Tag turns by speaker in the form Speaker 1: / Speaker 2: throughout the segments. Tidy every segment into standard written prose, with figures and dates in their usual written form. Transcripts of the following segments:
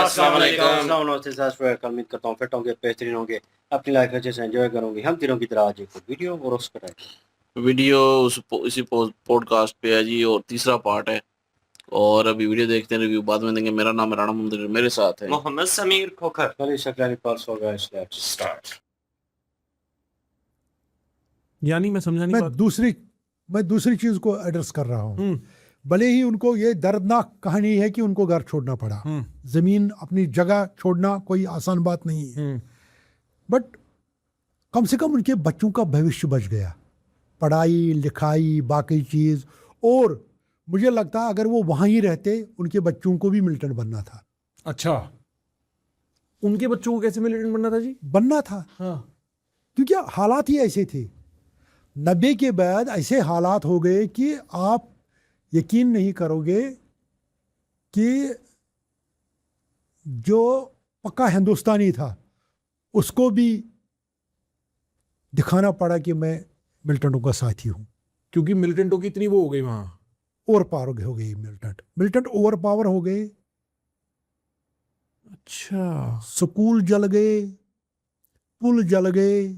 Speaker 1: अस्सलाम वालेकुम। उम्मीद करता हूँ फिट होंगे, बेहतरीन होंगे, अपनी लाइफ अच्छे से एंजॉय करोगे। हम तीनों की तरह आज एक वीडियो और उसका
Speaker 2: वीडियो इसी पॉडकास्ट पे है जी, और तीसरा पार्ट है। और अभी वीडियो देखते हैं, रिव्यू बाद में देंगे। मेरा नाम है राणा मुंदर, मेरे साथ है
Speaker 1: मोहम्मद समीर खोखर। कल शकलानी पास होगा, लेट्स स्टार्ट।
Speaker 3: यानी मैं समझा नहीं बात।
Speaker 4: मैं दूसरी चीज को एड्रेस कर रहा हूँ। भले ही उनको ये दर्दनाक कहानी है कि उनको घर छोड़ना पड़ा, जमीन अपनी जगह छोड़ना कोई आसान बात नहीं है, बट कम से कम उनके बच्चों का भविष्य बच गया, पढ़ाई लिखाई बाकी चीज। और मुझे लगता है अगर वो वहां ही रहते उनके बच्चों को भी मिलिटेंट बनना था।
Speaker 3: अच्छा, उनके बच्चों को कैसे मिलिटेंट बनना था जी?
Speaker 4: बनना था,
Speaker 3: हाँ।
Speaker 4: क्योंकि हालात ही ऐसे थे। 90 के बाद ऐसे हालात हो गए कि आप यकीन नहीं करोगे कि जो पक्का हिंदुस्तानी था उसको भी दिखाना पड़ा कि मैं मिलिटेंटों का साथी हूं,
Speaker 3: क्योंकि मिलिटेंटों की इतनी वो हो गई, वहां
Speaker 4: ओवर पावर हो गई। मिलिटेंट ओवर पावर हो गए।
Speaker 3: अच्छा,
Speaker 4: स्कूल जल गए, पुल जल गए।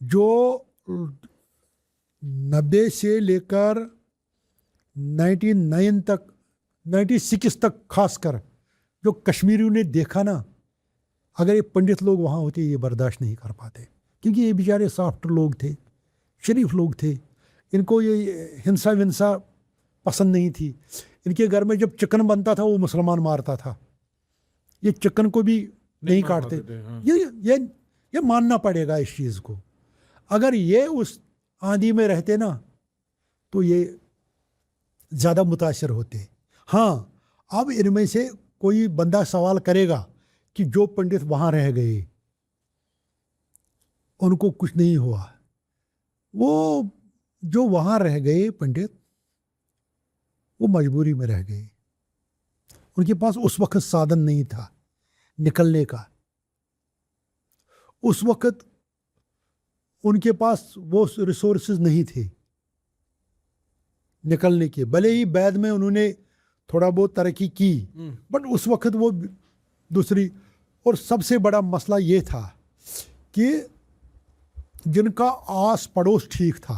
Speaker 4: जो 90 से लेकर 99 तक, 96 तक खासकर जो कश्मीरियों ने देखा ना, अगर ये पंडित लोग वहाँ होते ये बर्दाश्त नहीं कर पाते, क्योंकि ये बेचारे सॉफ्ट लोग थे, शरीफ लोग थे। इनको ये हिंसा विंसा पसंद नहीं थी। इनके घर में जब चिकन बनता था वो मुसलमान मारता था, ये चिकन को भी नहीं काटते।
Speaker 3: हाँ।
Speaker 4: ये मानना पड़ेगा इस चीज़ को। अगर ये उस आंधी में रहते ना तो ये ज़्यादा मुतासर होते। हाँ, अब इनमें से कोई बंदा सवाल करेगा कि जो पंडित वहाँ रह गए उनको कुछ नहीं हुआ। वो जो वहाँ रह गए पंडित, वो मजबूरी में रह गए। उनके पास उस वक्त साधन नहीं था निकलने का। उस वक्त उनके पास वो रिसोर्सेज नहीं थे निकलने के। भले ही बाद में उन्होंने थोड़ा बहुत तरक्की की, बट उस वक्त वो दूसरी। और सबसे बड़ा मसला ये था कि जिनका आस पड़ोस ठीक था,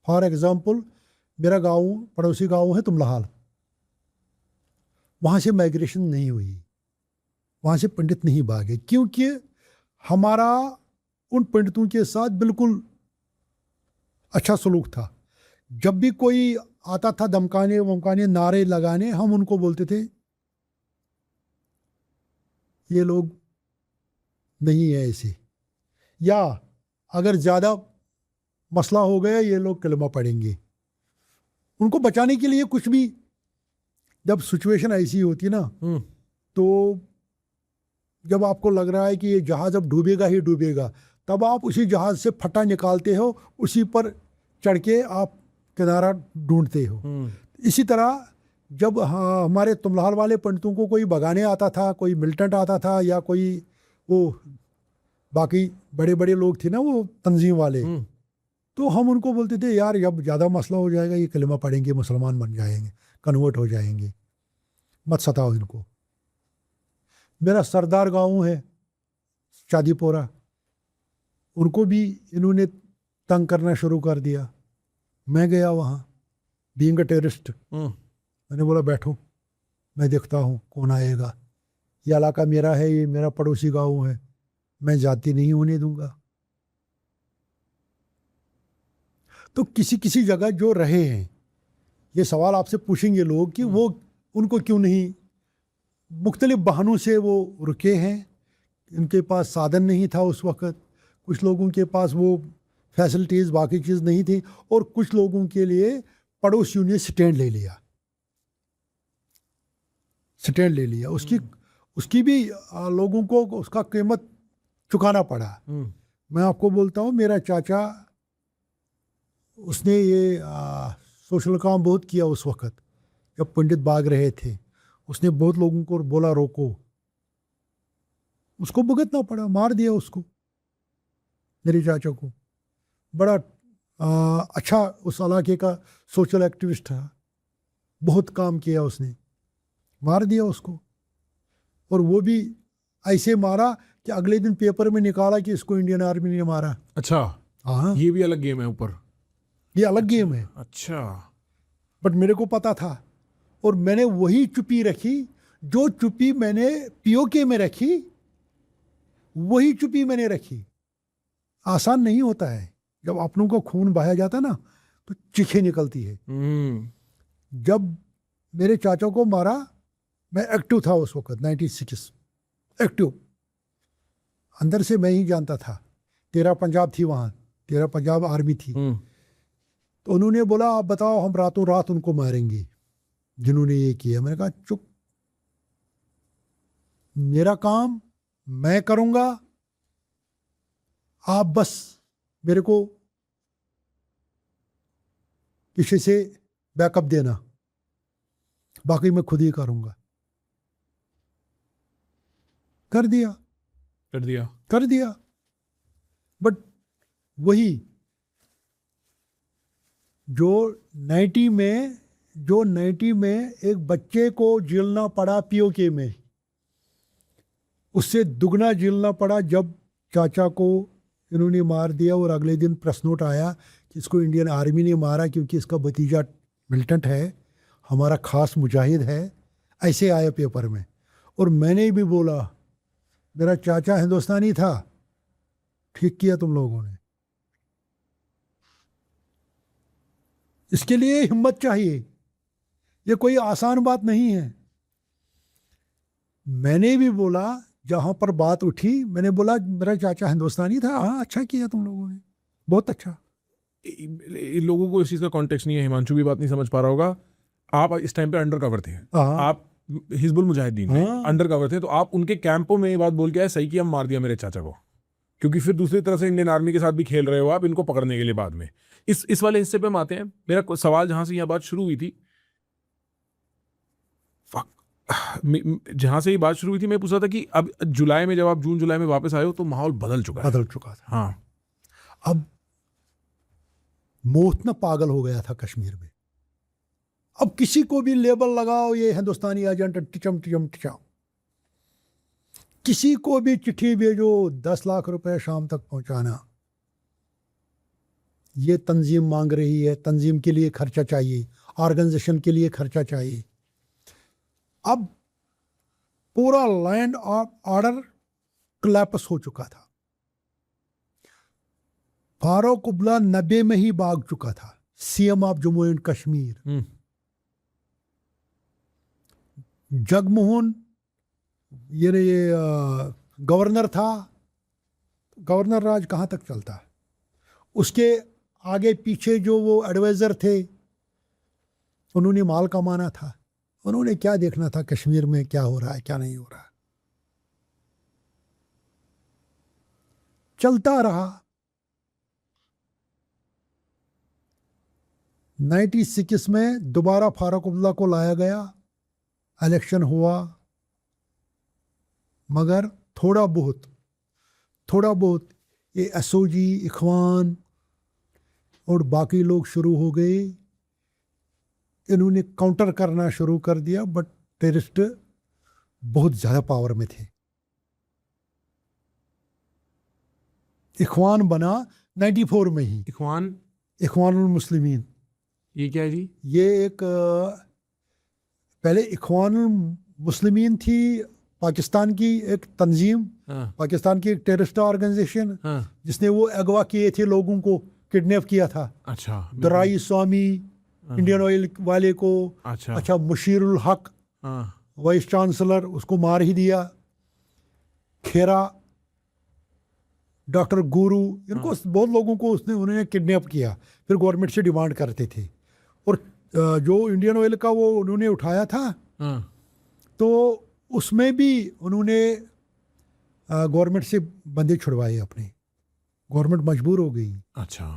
Speaker 4: फॉर एग्जांपल मेरा गांव, पड़ोसी गांव है तुमलहाल, वहाँ से माइग्रेशन नहीं हुई, वहाँ से पंडित नहीं भागे, क्योंकि हमारा उन पंडितों के साथ बिल्कुल अच्छा सलूक था। जब भी कोई आता था धमकाने वमकाने नारे लगाने, हम उनको बोलते थे ये लोग नहीं है ऐसे, या अगर ज़्यादा मसला हो गया ये लोग कलमा पढ़ेंगे। उनको बचाने के लिए कुछ भी, जब सिचुएशन ऐसी होती ना, तो जब आपको लग रहा है कि ये जहाज़ अब डूबेगा ही डूबेगा, तब आप उसी जहाज़ से फटा निकालते हो, उसी पर चढ़ के आप किनारा ढूंढते हो। इसी तरह जब हमारे तुमलहाल वाले पंडितों को कोई भगाने आता था, कोई मिलिटेंट आता था, या कोई वो बाकी बड़े बड़े लोग थे ना वो तंजीम वाले, तो हम उनको बोलते थे यार जब ज़्यादा मसला हो जाएगा ये कलमा पढ़ेंगे, मुसलमान बन जाएंगे, कन्वर्ट हो जाएंगे, मत सताओ इनको। मेरा सरदार गांव है शादीपोरा, उनको भी इन्होंने तंग करना शुरू कर दिया। मैं गया वहाँ बीइंग अ टेररिस्ट, मैंने बोला बैठो मैं देखता हूँ कौन आएगा, ये इलाका मेरा है, ये मेरा पड़ोसी गांव है, मैं जाति नहीं होने दूंगा। तो किसी किसी जगह जो रहे हैं, ये सवाल आपसे पूछेंगे लोग कि वो उनको क्यों नहीं, मुख्तलिफ बहानों से वो रुके हैं। इनके पास साधन नहीं था उस वक़्त, कुछ लोगों के पास वो फैसिलिटीज़ बाकी चीज़ नहीं थी, और कुछ लोगों के लिए पड़ोसियों ने स्टैंड ले लिया, उसकी भी लोगों को उसका कीमत चुकाना पड़ा। मैं आपको बोलता हूँ, मेरा चाचा उसने ये सोशल काम बहुत किया उस वक़्त जब पंडित भाग रहे थे। उसने बहुत लोगों को बोला रोको, उसको भुगतना पड़ा, मार दिया उसको, मेरे चाचा को। बड़ा अच्छा उस इलाके का सोशल एक्टिविस्ट था, बहुत काम किया उसने, मार दिया उसको। और वो भी ऐसे मारा कि अगले दिन पेपर में निकाला कि इसको इंडियन आर्मी ने मारा।
Speaker 3: अच्छा,
Speaker 4: हाँ,
Speaker 3: ये भी अलग गेम है ऊपर।
Speaker 4: ये अलग गेम है,
Speaker 3: अच्छा,
Speaker 4: बट मेरे को पता था और मैंने वही चुप्पी रखी जो चुप्पी मैंने पीओके में रखी, वही चुप्पी मैंने रखी। आसान नहीं होता है, जब अपनों का खून बहाया जाता है ना तो चीखें निकलती है। जब मेरे चाचा को मारा, मैं एक्टिव था उस वक्त, 96 एक्टिव, अंदर से मैं ही जानता था। 13 पंजाब थी वहाँ, 13 पंजाब आर्मी थी। तो उन्होंने बोला आप बताओ, हम रातों रात उनको मारेंगे जिन्होंने ये किया। मैंने कहा चुप, मेरा काम मैं करूँगा, आप बस मेरे को किसी से बैकअप देना, बाकी मैं खुद ही करूँगा। कर दिया। बट वही जो 90 में एक बच्चे को झेलना पड़ा पीओके में, उससे दुगना झेलना पड़ा जब चाचा को इन्होंने मार दिया और अगले दिन प्रेस नोट आया कि इसको इंडियन आर्मी ने मारा क्योंकि इसका भतीजा मिलिटेंट है, हमारा खास मुजाहिद है, ऐसे आया पेपर में। और मैंने भी बोला मेरा चाचा हिंदुस्तानी था, ठीक किया तुम लोगों ने। इसके लिए हिम्मत चाहिए, ये कोई आसान बात नहीं है। मैंने भी बोला, जहाँ पर बात उठी मैंने बोला मेरा चाचा हिंदुस्तानी था। हाँ, अच्छा किया तुम लोगों ने, बहुत अच्छा।
Speaker 3: इन लोगों को इस चीज़ का कॉन्टेक्स्ट नहीं है, हिमांशु भी बात नहीं समझ पा रहा होगा। आप इस टाइम पे अंडर कवर थे, आप हिजबुल मुजाहिदीन में अंडर कवर थे, तो आप उनके कैंपों में ये बात बोल के आए सही किया, मार दिया मेरे चाचा को, क्योंकि फिर दूसरी तरफ से इंडियन आर्मी के साथ भी खेल रहे हो आप इनको पकड़ने के लिए बाद में। इस वाले हिस्से पे हम आते हैं। मेरा सवाल जहां से यह बात शुरू हुई थी, जहां से ये बात शुरू हुई थी, मैं पूछ रहा था कि अब जुलाई में, जब आप जून जुलाई में वापस आए हो तो माहौल बदल चुका
Speaker 4: था।
Speaker 3: हाँ,
Speaker 4: अब मौत न पागल हो गया था कश्मीर में। अब किसी को भी लेबल लगाओ, ये हिंदुस्तानी एजेंट, टिचम टिचम टिचम। किसी को भी चिट्ठी भेजो, 10 लाख रुपए शाम तक पहुंचाना, ये तंजीम मांग रही है, तंजीम के लिए खर्चा चाहिए, ऑर्गेनाइजेशन के लिए खर्चा चाहिए। अब पूरा लैंड ऑर्डर कोलैप्स हो चुका था। फारूक अब्दुल्ला 90 में ही भाग चुका था, CM of Jammu and Kashmir. Jagmohan ये गवर्नर था, गवर्नर राज कहाँ तक चलता है। उसके आगे पीछे जो वो एडवाइज़र थे, उन्होंने माल कमाना था, उन्होंने क्या देखना था कश्मीर में क्या हो रहा है क्या नहीं हो रहा है। चलता रहा। 96 में दोबारा फारूक अब्दुल्ला को लाया गया, इलेक्शन हुआ, मगर थोड़ा बहुत ये एसओजी, इखवान और बाकी लोग शुरू हो गए, इन्होंने काउंटर करना शुरू कर दिया। बट टेररिस्ट बहुत ज़्यादा पावर में थे। इखवान बना 94 में ही, इखवानुल मुस्लिमीन।
Speaker 3: ये क्या है जी?
Speaker 4: ये एक पहले इखवानुल मुस्लिमीन थी पाकिस्तान की एक तंजीम, पाकिस्तान की एक टेररिस्ट ऑर्गेनाइजेशन, जिसने वो अगवा किए थे, लोगों को किडनैप किया था।
Speaker 3: अच्छा,
Speaker 4: दराई स्वामी इंडियन ऑयल वाले को, अच्छा मुशीरुल हक वाइस चांसलर, उसको मार ही दिया। खेरा, डॉक्टर गुरु, इनको बहुत लोगों को उन्होंने किडनैप किया, फिर गवर्नमेंट से डिमांड करते थे। और जो इंडियन ऑयल का वो उन्होंने उठाया था, तो उसमें भी उन्होंने गवर्नमेंट से बंदे छुड़वाए अपने, गवर्नमेंट मजबूर हो गई।
Speaker 3: अच्छा,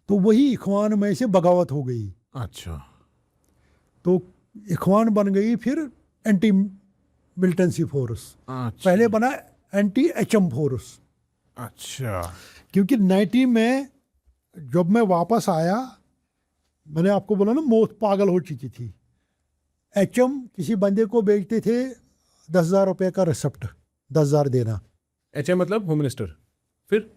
Speaker 4: तो वही इखवान में से बगावत हो गई।
Speaker 3: अच्छा,
Speaker 4: तो इखवान बन गई फिर एंटी मिलिटेंसी फोर्स। पहले बना एंटी एचएम फोर्स।
Speaker 3: अच्छा,
Speaker 4: क्योंकि 90 में जब मैं वापस आया, मैंने आपको बोला ना मौत पागल हो चुकी थी। एचएम किसी बंदे को बेचते थे 10,000 रुपये का रिसिप्ट 10,000 देना।
Speaker 3: HM मतलब होम मिनिस्टर, फिर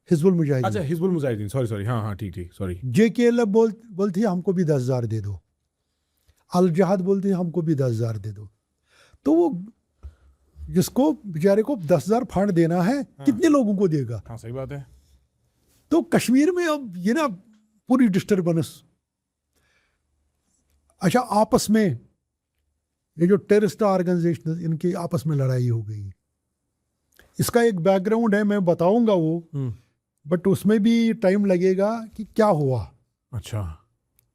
Speaker 4: हिजबुल मुजाहिदीन,
Speaker 3: अच्छा हिजबुल मुजाहिदीन, सॉरी हाँ हाँ ठीक सॉरी।
Speaker 4: JKL बोलती है हमको भी 10,000 दे दो, अल जहाद बोलती है हमको भी 10,000 दे दो। तो वो जिसको बेचारे को 10,000 फंड देना है, कितने लोगों को देगा?
Speaker 3: हाँ सही बात है।
Speaker 4: तो कश्मीर में अब ये ना पूरी डिस्टर्बेंस। अच्छा, आपस में ये जो टेररिस्ट ऑर्गेनाइजेशन इनकी आपस में लड़ाई हो गई, इसका एक बैकग्राउंड है, मैं बताऊंगा वो, बट उसमें भी टाइम लगेगा कि क्या हुआ।
Speaker 3: अच्छा,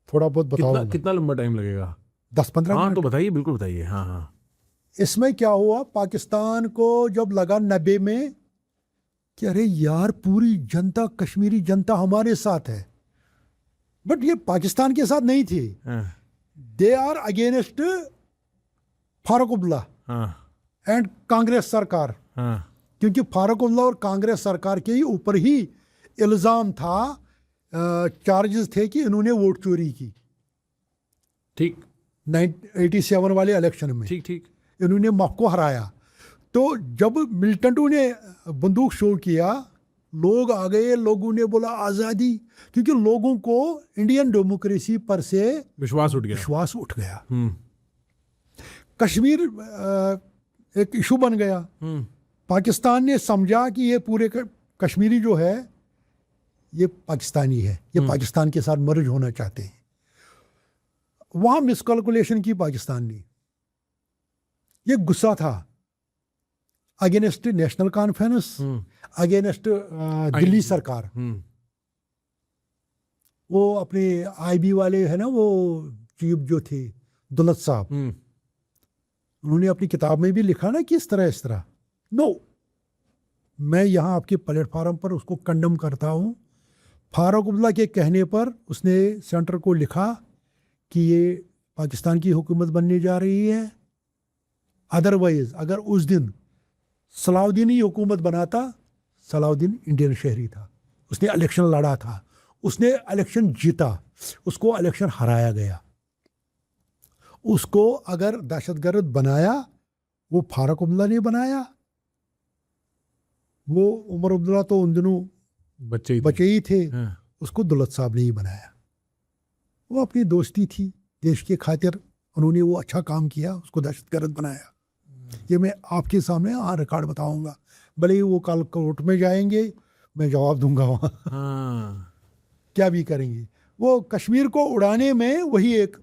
Speaker 4: थोड़ा बहुत बताऊंगा।
Speaker 3: कितना लंबा टाइम लगेगा?
Speaker 4: 10-15
Speaker 3: हाँ
Speaker 4: मिनट।
Speaker 3: तो बताइए, बिल्कुल बताइए। हाँ हाँ।
Speaker 4: इसमें क्या हुआ, पाकिस्तान को जब लगा 90 में कि अरे यार पूरी जनता, कश्मीरी जनता हमारे साथ है, बट ये पाकिस्तान के साथ नहीं थी, they are against Farooq Abdullah and Congress सरकार। क्योंकि फारूक अब्दुल्ला और कांग्रेस सरकार के ही ऊपर ही इल्ज़ाम था, चार्जेस थे कि इन्होंने वोट चोरी की।
Speaker 3: ठीक,
Speaker 4: 87 वाले इलेक्शन में
Speaker 3: ठीक
Speaker 4: इन्होंने मफ को हराया। तो जब मिलिटेंटों ने बंदूक शो किया, लोग आ गए, लोगों ने बोला आज़ादी, क्योंकि लोगों को इंडियन डेमोक्रेसी पर से
Speaker 3: विश्वास उठ गया।
Speaker 4: कश्मीर एक इशू बन गया। पाकिस्तान ने समझा कि ये पूरे कश्मीरी जो है ये पाकिस्तानी है, ये पाकिस्तान के साथ मर्ज होना चाहते हैं। वहाँ मिसकैलकुलेशन की पाकिस्तान ने, ये गुस्सा था against national conference, against Delhi सरकार। वो अपने IB वाले है ना, वो चीफ जो थे दुलत साहब, उन्होंने अपनी किताब में भी लिखा ना कि इस तरह नो, मैं यहाँ आपके प्लेटफार्म पर उसको कंडम करता हूँ। फारूक अब्दुल्ला के कहने पर उसने सेंटर को लिखा कि ये पाकिस्तान की हुकूमत बनने जा रही है। अदरवाइज अगर उस दिन सलाउद्दीन ही हुकूमत बनाता, सलाउद्दीन इंडियन शहरी था, उसने इलेक्शन लड़ा था, उसने इलेक्शन जीता, उसको इलेक्शन हराया गया। उसको अगर दहशतगर्द बनाया, वो फारूक अब्दुल्ला ने बनाया। वो उमर अब्दुल्ला तो उन दिनों बच्चे ही थे, उसको दुलत साहब ने ही बनाया। वो अपनी दोस्ती थी देश के खातिर, उन्होंने वो अच्छा काम किया, उसको दहशतगर्द बनाया। ये मैं आपके सामने रिकॉर्ड बताऊंगा, भले ही वो कल कोर्ट में जाएंगे, मैं जवाब दूंगा वहाँ। क्या भी करेंगे वो कश्मीर को उड़ाने में। वही एक,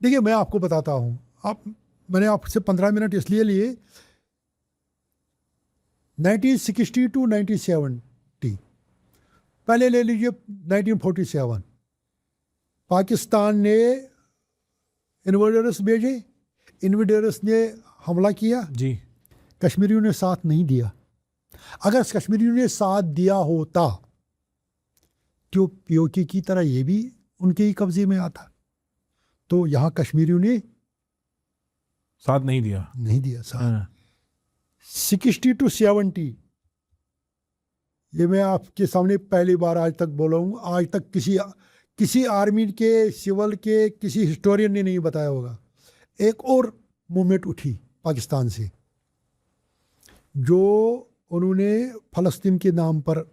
Speaker 4: देखिए मैं आपको बताता हूँ, मैंने आपसे 15 मिनट इसलिए लिए, 1960 to 1970, पहले ले लीजिए 1947, पाकिस्तान ने इन्वेडर्स भेजे, इन्वेडर्स ने हमला किया
Speaker 3: जी,
Speaker 4: कश्मीरियों ने साथ नहीं दिया। अगर कश्मीरियों ने साथ दिया होता तो POK की तरह ये भी उनके ही कब्जे में आता। तो यहाँ कश्मीरियों ने
Speaker 3: साथ नहीं दिया साथ।
Speaker 4: 60 to 70, ये मैं आपके सामने पहली बार आज तक बोला हूँ। आज तक किसी आर्मी के, सिविल के, किसी हिस्टोरियन ने नहीं बताया होगा। एक और मूवमेंट उठी पाकिस्तान से, जो उन्होंने फ़लस्तीन के नाम पर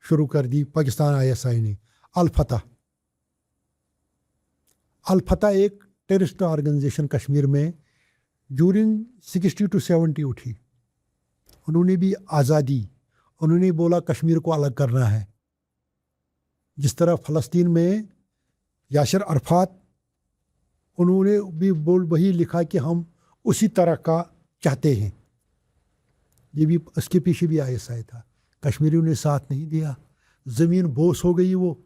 Speaker 4: शुरू कर दी, पाकिस्तान ISI ने, अल फतह एक टेररिस्ट ऑर्गेनाइजेशन कश्मीर में ड्यूरिंग 60 to 70 उठी। उन्होंने भी आज़ादी, उन्होंने बोला कश्मीर को अलग करना है। जिस तरह फ़लस्तीन में यासिर अरफात, उन्होंने भी वही लिखा कि हम उसी तरह का चाहते हैं। ये भी, उसके पीछे भी ISI था। कश्मीरियों ने साथ नहीं दिया, ज़मीन बोस हो गई वो।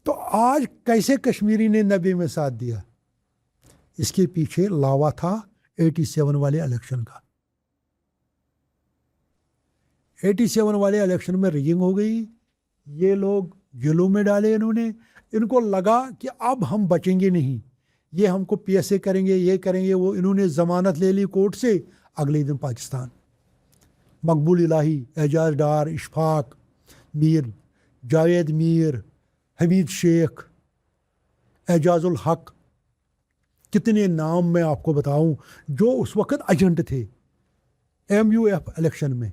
Speaker 4: तो आज कैसे कश्मीरी ने 90 में साथ दिया? इसके पीछे लावा था 87 वाले इलेक्शन का। 87 वाले इलेक्शन में रिगिंग हो गई, ये लोग जेलों में डाले इन्होंने। इनको लगा कि अब हम बचेंगे नहीं, ये हमको PSA करेंगे, ये करेंगे वो। इन्होंने ज़मानत ले ली कोर्ट से, अगले दिन पाकिस्तान, मकबूल इलाही, एजाज डार, इशफाक मीर, जावेद मीर, हमीद शेख, एजाजुल हक, कितने नाम मैं आपको बताऊं जो उस वक्त एजेंट थे MUF इलेक्शन में,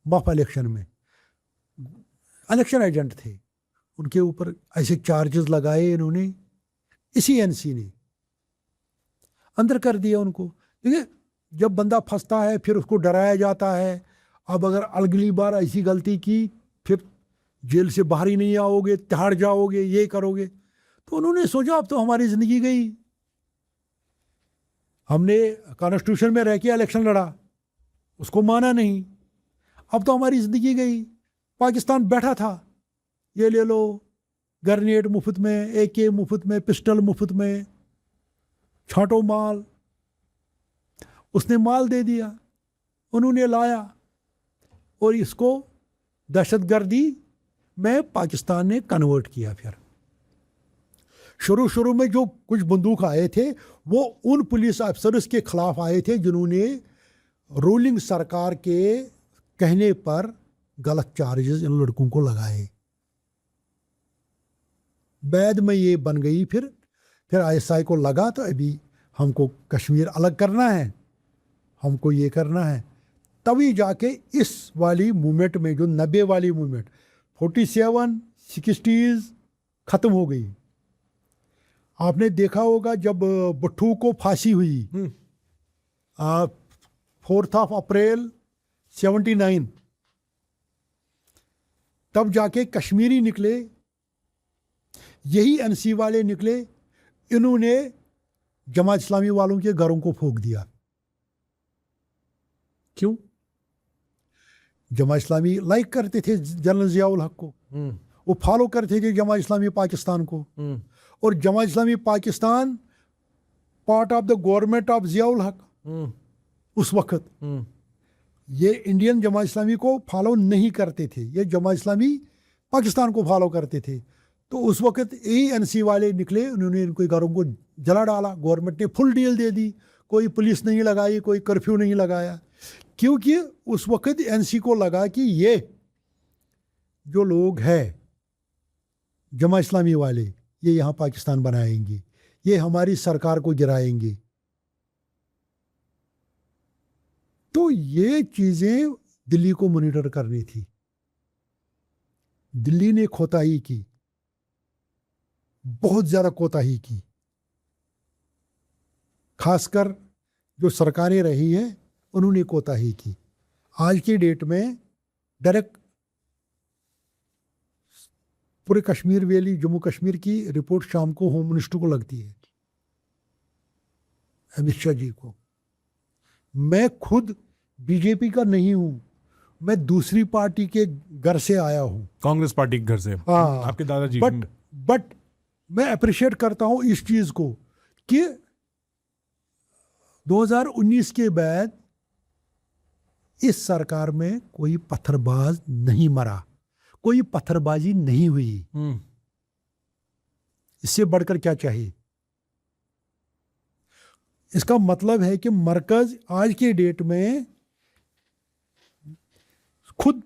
Speaker 4: मफ इलेक्शन में इलेक्शन एजेंट थे, उनके ऊपर ऐसे चार्जेस लगाए इन्होंने, इसी NC ने अंदर कर दिया उनको। देखिए जब बंदा फंसता है फिर उसको डराया जाता है, अब अगर अगली बार ऐसी गलती की फिर जेल से बाहर ही नहीं आओगे, तिहाड़ जाओगे, ये करोगे। तो उन्होंने सोचा अब तो हमारी ज़िंदगी गई, हमने कॉन्स्टिट्यूशन में रह के इलेक्शन लड़ा, उसको माना नहीं, अब तो हमारी ज़िंदगी गई। पाकिस्तान बैठा था, ये ले लो ग्रेनेड मुफ्त में, AK मुफ्त में, पिस्टल मुफ्त में, छांटो माल। उसने माल दे दिया, उन्होंने लाया और इसको दहशतगर्दी में पाकिस्तान ने कन्वर्ट किया। फिर शुरू में जो कुछ बंदूक आए थे वो उन पुलिस अफसर्स के खिलाफ आए थे जिन्होंने रूलिंग सरकार के कहने पर गलत चार्जेस इन लड़कों को लगाए। बाद में ये बन गई, फिर ISI को लगा तो अभी हमको कश्मीर अलग करना है, हमको ये करना है, तभी जाके इस वाली मूवमेंट में जो 90 वाली मूवमेंट 47 60s ख़त्म हो गई। आपने देखा होगा जब भुट्टो को फांसी हुई 4 अप्रैल 79, तब जाके कश्मीरी निकले, यही NC वाले निकले, इन्होंने जमात इस्लामी वालों के घरों को फूंक दिया। क्यों? जमात इस्लामी लाइक करते थे जनरल ज़ियाउल हक को, वो फॉलो करते थे जमात इस्लामी पाकिस्तान को, और Jamaat Islami Pakistan part of the government of Ziaul Haq उस वक्त, ये इंडियन जमात इस्लामी को फॉलो नहीं करते थे, ये जमात इस्लामी पाकिस्तान को फॉलो करते थे। तो उस वक्त यही NC वाले निकले, उन्होंने इनके घरों को जला डाला। गवर्नमेंट ने फुल डील दे दी, कोई पुलिस नहीं लगाई, कोई कर्फ्यू नहीं लगाया, क्योंकि उस वक्त NC को लगा कि ये जो लोग हैं जमा इस्लामी वाले, ये यहाँ पाकिस्तान बनाएंगे, ये हमारी सरकार को गिराएंगे। तो ये चीज़ें दिल्ली को मॉनिटर करनी थी। दिल्ली ने कोताही की, बहुत ज़्यादा कोताही की, खासकर जो सरकारें रही हैं उन्होंने कोताही की। आज की डेट में डायरेक्ट पूरे कश्मीर वैली, जम्मू कश्मीर की रिपोर्ट शाम को होम मिनिस्टर को लगती है, अमित शाह जी को। मैं खुद बीजेपी का नहीं हूँ, मैं दूसरी पार्टी के घर से आया हूँ,
Speaker 3: कांग्रेस पार्टी के घर से।
Speaker 4: हाँ,
Speaker 3: आपके दादाजी।
Speaker 4: बट मैं अप्रिशिएट करता हूँ इस चीज़ को कि 2019 के बाद इस सरकार में कोई पत्थरबाज नहीं मरा, कोई पत्थरबाजी नहीं हुई। इससे बढ़कर क्या चाहिए? इसका मतलब है कि मरकज आज के डेट में खुद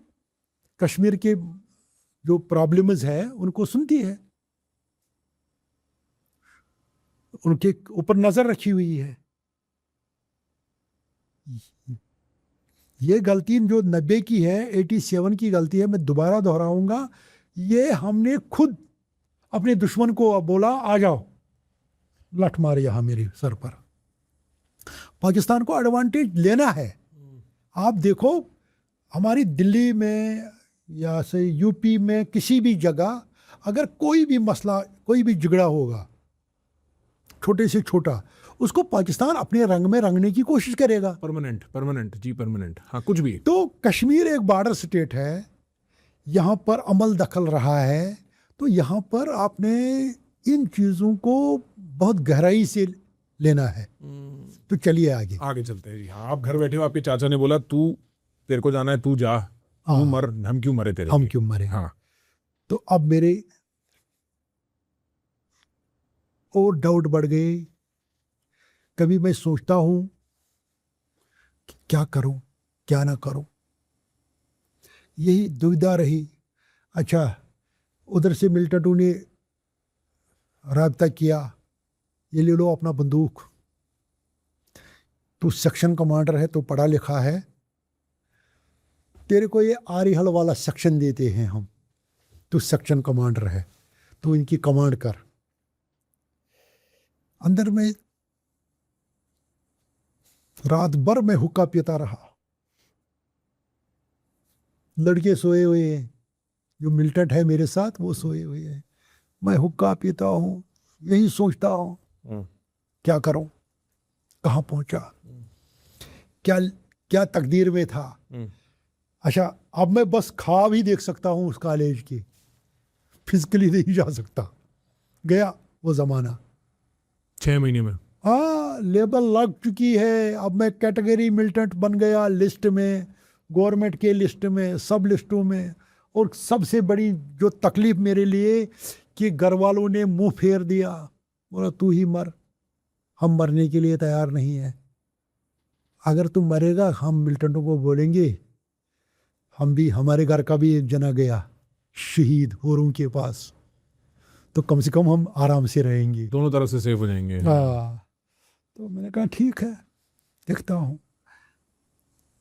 Speaker 4: कश्मीर के जो प्रॉब्लम्स है उनको सुनती है, उनके ऊपर नजर रखी हुई है। ये गलती जो 90 की है, 87 की गलती है, मैं दोबारा दोहराऊंगा, ये हमने खुद अपने दुश्मन को बोला आ जाओ लठ मारे यहाँ मेरे सर पर। पाकिस्तान को एडवांटेज लेना है। आप देखो हमारी दिल्ली में या से यूपी में किसी भी जगह अगर कोई भी मसला, कोई भी झगड़ा होगा छोटे से छोटा, उसको पाकिस्तान अपने रंग में रंगने की कोशिश करेगा।
Speaker 3: परमानेंट जी, परमानेंट। हाँ, कुछ भी।
Speaker 4: तो कश्मीर एक बॉर्डर स्टेट है, यहाँ पर अमल दखल रहा है, तो यहाँ पर आपने इन चीज़ों को बहुत गहराई से लेना है। तो चलिए आगे
Speaker 3: चलते हैं जी। हाँ, आप घर बैठे हो, आपके चाचा ने बोला तू, तेरे को जाना है, तू जा, तू मर, हम क्यों मरे तेरे,
Speaker 4: हम क्यों मरे।
Speaker 3: हाँ,
Speaker 4: तो अब मेरे और डाउट बढ़ गए। कभी मैं सोचता हूँ कि क्या करूँ क्या ना करूँ, यही दुविधा रही। अच्छा, उधर से मिल्टन ने राब्ता किया ये ले लो अपना बंदूक, तू सेक्शन कमांडर है, तो पढ़ा लिखा है, तेरे को ये आरिहल वाला सेक्शन देते हैं हम, तू सेक्शन कमांडर है, तू इनकी कमांड कर। अंदर में रात भर में हुक्का पीता रहा, लड़के सोए हुए हैं, जो मिलिटेंट है मेरे साथ वो सोए हुए हैं, मैं हुक्का पीता हूँ, यही सोचता हूँ क्या करूं, कहाँ पहुंचा, क्या क्या तकदीर में था। अच्छा, अब मैं बस ख्वाब ही देख सकता हूँ उस कॉलेज की, फिजिकली नहीं जा सकता। गया वो जमाना,
Speaker 3: 6 महीने में
Speaker 4: हाँ लेबल लग चुकी है, अब मैं कैटेगरी मिलिटेंट बन गया लिस्ट में, गवर्नमेंट के लिस्ट में, सब लिस्टों में। और सबसे बड़ी जो तकलीफ मेरे लिए कि घर वालों ने मुंह फेर दिया, बोला तू ही मर, हम मरने के लिए तैयार नहीं है, अगर तू मरेगा हम मिलिटेंटों को बोलेंगे हम भी, हमारे घर का भी एक जना गया शहीद होरों के पास, तो कम से कम हम आराम से रहेंगे,
Speaker 3: दोनों तरफ से सेफ हो जाएंगे।
Speaker 4: हाँ। तो मैंने कहा ठीक है देखता हूँ।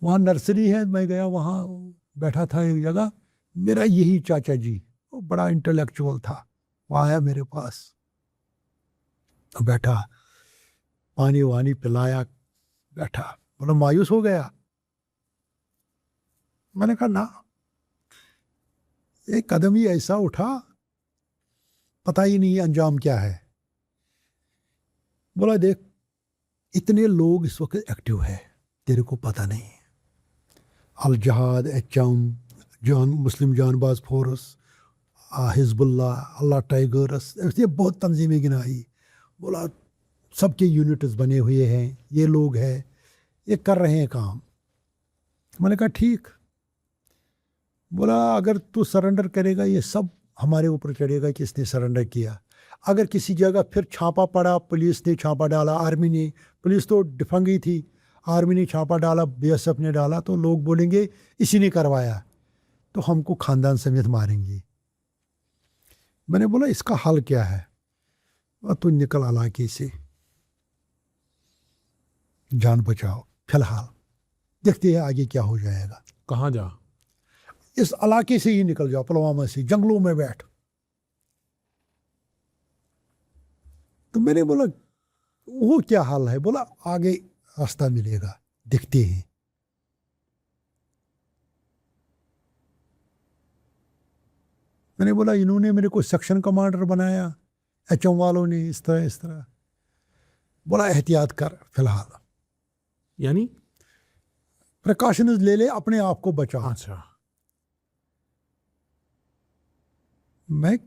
Speaker 4: वहाँ नर्सरी है, मैं गया वहाँ, बैठा था एक जगह, मेरा यही चाचा जी, वो बड़ा इंटेलेक्चुअल था, वो आया मेरे पास, तो बैठा, पानी वानी पिलाया, बैठा, बोला मायूस हो गया। मैंने कहा ना, एक कदम ही ऐसा उठा, पता ही नहीं अंजाम क्या है। बोला देख इतने लोग इस वक्त एक्टिव है, तेरे को पता नहीं, अल जहाद, एचएम, जान मुस्लिम जानबाज फोर्स, हिजबुल्ला, अल्लाह टाइगर्स, ऐसे बहुत तंजीमें गिनाई। बोला सबके यूनिट्स बने हुए हैं, ये लोग हैं, ये कर रहे हैं काम। मैंने कहा ठीक। बोला अगर तू सरेंडर करेगा ये सब हमारे ऊपर चढ़ेगा कि इसने सरेंडर किया। अगर किसी जगह फिर छापा पड़ा, पुलिस ने छापा डाला, आर्मी ने, पुलिस तो डिफंगी थी, आर्मी ने छापा डाला, बीएसएफ ने डाला, तो लोग बोलेंगे इसी ने करवाया, तो हमको खानदान समेत मारेंगे। मैंने बोला इसका हल क्या है, तू निकल इलाके से, जान बचाओ, फिलहाल देखते हैं आगे क्या हो जाएगा।
Speaker 3: कहाँ जा?
Speaker 4: इस इलाके से ही निकल जाओ, पुलवामा से, जंगलों में बैठ। तो मैंने बोला वो क्या हाल है, बोला आगे रास्ता मिलेगा, देखते हैं। मैंने बोला इन्होंने मेरे को सेक्शन कमांडर बनाया, एचएम वालों ने, इस तरह इस तरह। बोला एहतियात कर फिलहाल,
Speaker 3: यानी
Speaker 4: प्रिकॉशंस ले ले, अपने आप को बचा।
Speaker 3: अच्छा,
Speaker 4: मैं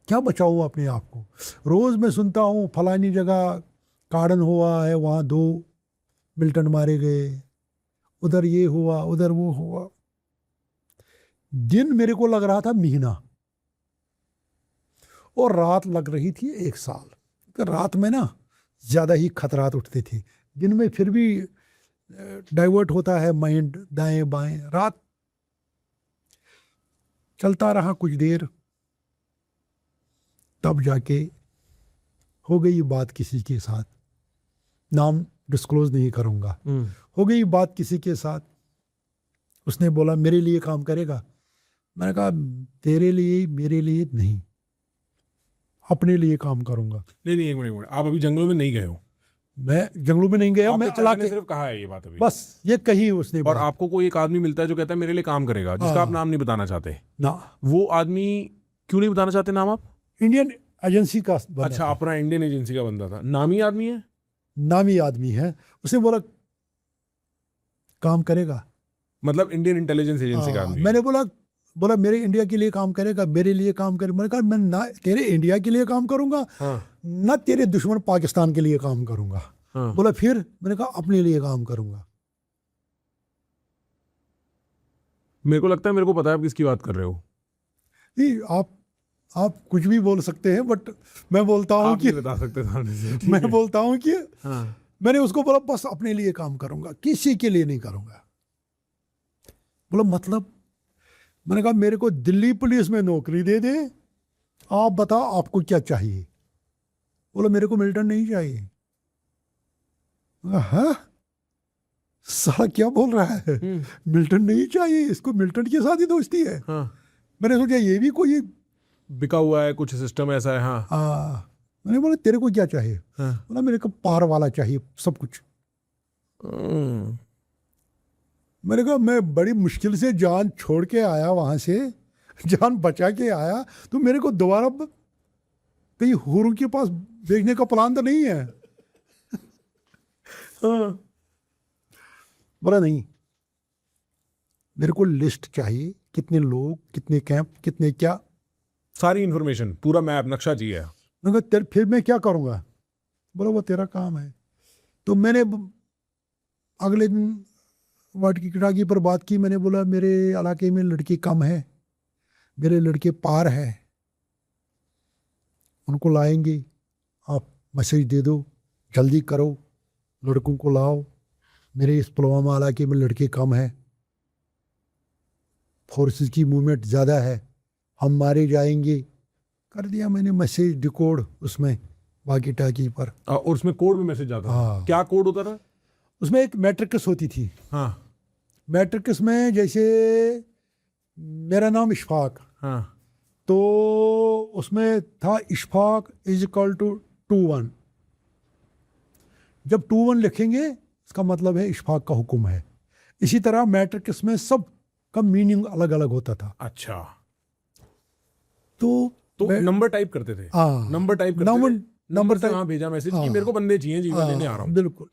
Speaker 4: क्या बचाऊँ अपने आप को? रोज़ मैं सुनता हूँ फलानी जगह कार्डन हुआ है, वहाँ 2 मिलिटेंट मारे गए, उधर ये हुआ, उधर वो हुआ। दिन मेरे को लग रहा था महीना, और रात लग रही थी 1 साल। तो रात में ना ज़्यादा ही खतरात उठते थे, दिन में फिर भी डाइवर्ट होता है माइंड दाएं बाएं। रात चलता रहा कुछ देर, तब जाके हो गई बात किसी के साथ, नाम डिस्क्लोज नहीं करूँगा, हो गई बात किसी के साथ। उसने बोला मेरे लिए काम करेगा। मैंने कहा तेरे लिए मेरे लिए नहीं, अपने लिए काम करूँगा।
Speaker 3: नहीं, एक मिनट, आप अभी जंगलों में नहीं गए हो?
Speaker 4: मैं जंगलों में नहीं गया, मैं
Speaker 3: आपके
Speaker 4: चला
Speaker 3: चाचा ने
Speaker 4: के
Speaker 3: सिर्फ कहा है ये बात अभी,
Speaker 4: बस ये कही उसने
Speaker 3: और
Speaker 4: बात।
Speaker 3: आपको कोई एक आदमी मिलता है जो कहता है मेरे लिए काम करेगा, जिसका आप नाम नहीं बताना चाहते,
Speaker 4: ना,
Speaker 3: वो आदमी क्यों नहीं बताना चाहते नाम आप?
Speaker 4: इंडियन एजेंसी का बंदा
Speaker 3: अच्छा,
Speaker 4: था,
Speaker 3: अपना इंडियन एजेंसी का बंदा था, नामी आदमी है?
Speaker 4: नामी आदमी है। उसने बोला काम करेगा,
Speaker 3: मतलब इंडियन इंटेलिजेंस एजेंसी का आदमी है।
Speaker 4: मैंने बोला मेरे इंडिया के लिए काम करेगा, मेरे लिए काम करेगा। मैंने कहा मैं ना तेरे इंडिया के लिए काम करूंगा, ना तेरे दुश्मन पाकिस्तान के लिए काम करूंगा। बोला फिर? मैंने कहा अपने लिए काम करूंगा।
Speaker 3: मेरे को लगता है मेरे को पता है आप किसकी बात कर रहे हो।
Speaker 4: नहीं, आप कुछ भी बोल सकते हैं, बट मैं बोलता हूँ कि
Speaker 3: बता सकते सामने से, ठीक
Speaker 4: मैं
Speaker 3: है।
Speaker 4: बोलता हूँ कि
Speaker 3: हाँ।
Speaker 4: मैंने उसको बोला बस अपने लिए काम करूंगा, किसी के लिए नहीं करूंगा। बोला मतलब? मैंने कहा मेरे को दिल्ली पुलिस में नौकरी दे दे, आप बताओ आपको क्या चाहिए। बोला मेरे को मिलिटेंट नहीं चाहिए। हाँ, साला क्या बोल रहा है, मिलिटेंट नहीं चाहिए इसको, मिलिटेंट के साथ ही दोस्ती है।
Speaker 3: हाँ,
Speaker 4: मैंने सोचा ये भी कोई
Speaker 3: बिका हुआ है कुछ सिस्टम ऐसा है। हाँ,
Speaker 4: मैंने बोला तेरे को क्या चाहिए?
Speaker 3: हाँ।
Speaker 4: बोला मेरे को पार वाला चाहिए सब कुछ। मैंने कहा मैं बड़ी मुश्किल से जान छोड़ के आया वहां से, जान बचा के आया, तो मेरे को दोबारा कहीं हुरों के पास भेजने का प्लान तो नहीं है। हाँ। बोला नहीं, मेरे को लिस्ट चाहिए, कितने लोग, कितने कैंप, कितने क्या,
Speaker 3: सारी इंफॉर्मेशन, पूरा मैप नक्शा चाहिए।
Speaker 4: मैंने कहा फिर मैं क्या करूँगा? बोला वो तेरा काम है। तो मैंने अगले दिन वाटकी कटाकी पर बात की। मैंने बोला मेरे इलाके में लड़के कम है, मेरे लड़के पार है, उनको लाएंगे, आप मैसेज दे दो, जल्दी करो, लड़कों को लाओ, मेरे इस पुलवामा इलाके में लड़के कम है, फोर्सेस की मूवमेंट ज़्यादा है, हम मारे जाएंगे। कर दिया मैंने मैसेज डिकोड उसमें वाकी टाकी पर।
Speaker 3: और उसमें कोड में मैसेज आता था।
Speaker 4: हाँ।
Speaker 3: क्या कोड होता था?
Speaker 4: उसमें एक मैट्रिक्स होती थी।
Speaker 3: हाँ,
Speaker 4: मैट्रिक्स में जैसे मेरा नाम इशफाक,
Speaker 3: हाँ,
Speaker 4: तो उसमें था इशफाक इज इक्वल टू 21। जब 21 लिखेंगे इसका मतलब है इशफाक का हुक्म है। इसी तरह मैट्रिक्स में सब का मीनिंग अलग अलग होता था।
Speaker 3: अच्छा।
Speaker 4: तो
Speaker 3: नंबर टाइप करते थे।
Speaker 4: हाँ,
Speaker 3: नंबर टाइप करते
Speaker 4: नंबर
Speaker 3: थे। नंबर से
Speaker 4: टाइप-
Speaker 3: वहाँ भेजा मैसेज कि
Speaker 4: हाँ।
Speaker 3: मेरे को बंदे चाहिए जी, मैं लेने आ रहा हूँ।
Speaker 4: बिल्कुल।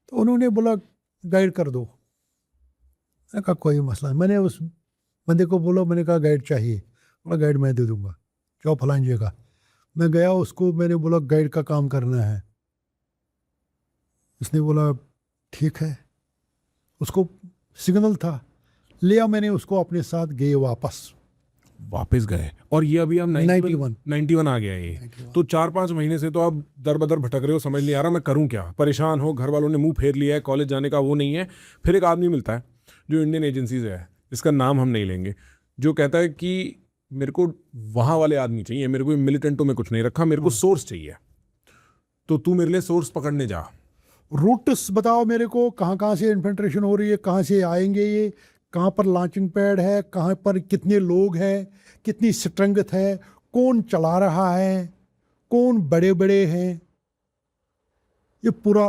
Speaker 4: तो उन्होंने बोला गाइड कर दो। मैंने कहा कोई मसला नहीं। मैंने उस बंदे को बोला, मैंने कहा गाइड चाहिए। बोला गाइड मैं दे दूंगा, जाओ फलानी जगह। मैं गया, उसको मैंने बोला गाइड का काम करना है। उसने बोला ठीक है। उसको सिग्नल था, लिया मैंने उसको अपने साथ, गए वापस
Speaker 3: गए। और ये अभी आप
Speaker 4: 91
Speaker 3: 91 आ गया ये। तो 4-5 महीने से तो आप दर बदर भटक रहे हो, समझ नहीं आ रहा मैं करूं क्या। परेशान हो, घर वालों ने मुंह फेर लिया है, कॉलेज जाने का वो नहीं है। फिर एक आदमी मिलता है जो इंडियन एजेंसीज है, जिसका नाम हम नहीं लेंगे, जो कहता है कि मेरे को वहां वाले आदमी चाहिए, मेरे को मिलिटेंटों में कुछ नहीं रखा, मेरे को सोर्स चाहिए, तो तू मेरे लिए सोर्स पकड़ने जा।
Speaker 4: रूट्स बताओ मेरे को, कहाँ कहाँ से इन्फिल्ट्रेशन हो रही है, कहाँ से आएंगे ये, कहाँ पर लॉन्चिंग पैड है, कहाँ पर कितने लोग हैं, कितनी स्ट्रेंथ है, कौन चला रहा है, कौन बड़े बड़े हैं, ये पूरा।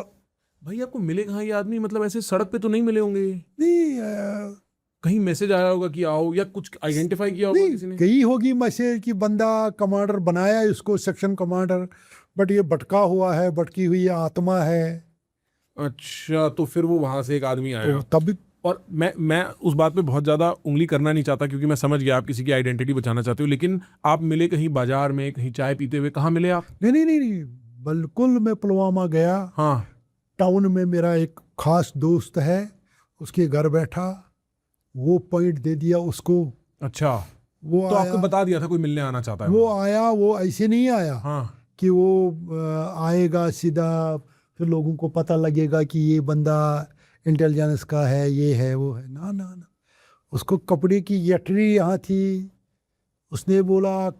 Speaker 3: भाई आपको मिले कहाँ ये आदमी? मतलब ऐसे सड़क पे तो नहीं मिले होंगे?
Speaker 4: नहीं,
Speaker 3: कहीं मैसेज आया होगा कि आओ, या कुछ आइडेंटिफाई किया होगा किसी ने?
Speaker 4: गई होगी मैसेज कि बंदा कमांडर बनाया इसको सेक्शन कमांडर, बट ये भटका हुआ है, भटकी हुई आत्मा है।
Speaker 3: अच्छा, तो फिर वो वहां से एक आदमी आया।
Speaker 4: तो तब
Speaker 3: और मैं उस बात पे बहुत ज़्यादा उंगली करना नहीं चाहता, क्योंकि मैं समझ गया आप किसी की आइडेंटिटी बचाना चाहते हो, लेकिन आप मिले कहीं बाजार में, कहीं चाय पीते हुए, कहाँ मिले आप?
Speaker 4: नहीं, बिल्कुल मैं पुलवामा गया।
Speaker 3: हाँ।
Speaker 4: टाउन में मेरा एक खास दोस्त है, उसके घर बैठा, वो पॉइंट दे दिया उसको।
Speaker 3: अच्छा,
Speaker 4: वो
Speaker 3: तो
Speaker 4: आया,
Speaker 3: आपको बता दिया था कोई मिलने आना चाहता है?
Speaker 4: वो आया, वो ऐसे नहीं आया
Speaker 3: हाँ।
Speaker 4: कि वो आएगा सीधा, फिर लोगों को पता लगेगा कि ये बंदा इंटेलिजेंस का है, ये है वो है। ना ना ना, उसको कपड़े की गठरी यहाँ थी, उसने बोला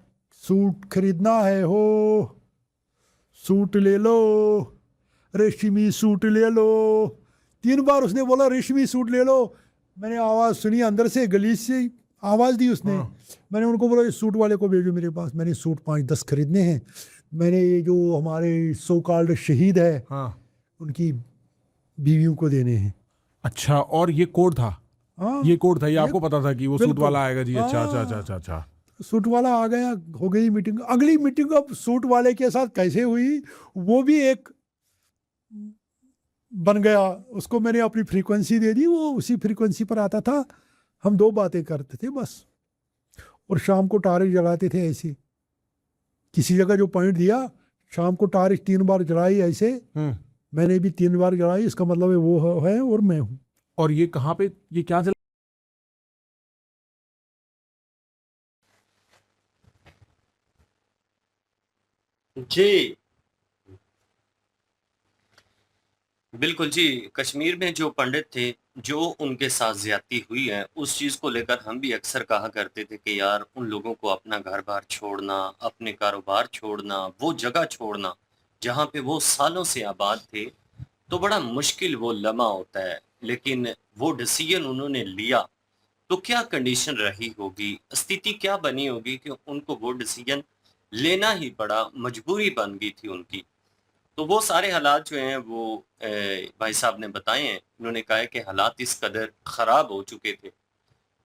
Speaker 4: सूट खरीदना है हो, सूट ले लो, रेशमी सूट ले लो। 3 बार उसने बोला रेशमी सूट ले लो। मैंने आवाज़ सुनी अंदर से, गली से आवाज़ दी उसने। मैंने उनको बोला इस सूट वाले को भेजो मेरे पास, मैंने सूट 5-10 खरीदने हैं। मैंने ये जो हमारे सो कॉल्ड शहीद है,
Speaker 3: हाँ।
Speaker 4: उनकी बीवियों को देने हैं।
Speaker 3: अच्छा, और ये कोड था?
Speaker 4: हाँ,
Speaker 3: ये कोड था, ये आपको पता था कि वो सूट
Speaker 4: बिल्कुल।
Speaker 3: वाला आएगा जी? अच्छा अच्छा
Speaker 4: हाँ।
Speaker 3: अच्छा अच्छा अच्छा।
Speaker 4: सूट वाला आ गया, हो गई मीटिंग। अगली मीटिंग अब सूट वाले के साथ कैसे हुई, वो भी एक बन गया। उसको मैंने अपनी फ्रीक्वेंसी दे दी, वो उसी फ्रीक्वेंसी पर आता था, हम 2 बातें करते थे बस। और शाम को टारिश जलाते थे ऐसे, किसी जगह जो पॉइंट दिया, शाम को टारिश 3 बार जलाई ऐसे। मैंने भी 3 बार जलाई, इसका मतलब है वो है और मैं हूँ।
Speaker 3: और ये कहाँ पे, ये क्या चला?
Speaker 1: जी बिल्कुल जी, कश्मीर में जो पंडित थे, जो उनके साथ ज़्यादती हुई है, उस चीज़ को लेकर हम भी अक्सर कहा करते थे कि यार उन लोगों को अपना घर-बार छोड़ना, अपने कारोबार छोड़ना, वो जगह छोड़ना, जहाँ पे वो सालों से आबाद थे, तो बड़ा मुश्किल वो लम्हा होता है। लेकिन वो डिसीज़न उन्होंने लिया, तो क्या कंडीशन रही होगी, स्थिति क्या बनी होगी कि उनको वो डिसीज़न लेना ही पड़ा, मजबूरी बन गई थी उनकी। तो वो सारे हालात जो हैं वो भाई साहब ने बताए हैं। उन्होंने कहा है कि हालात इस कदर ख़राब हो चुके थे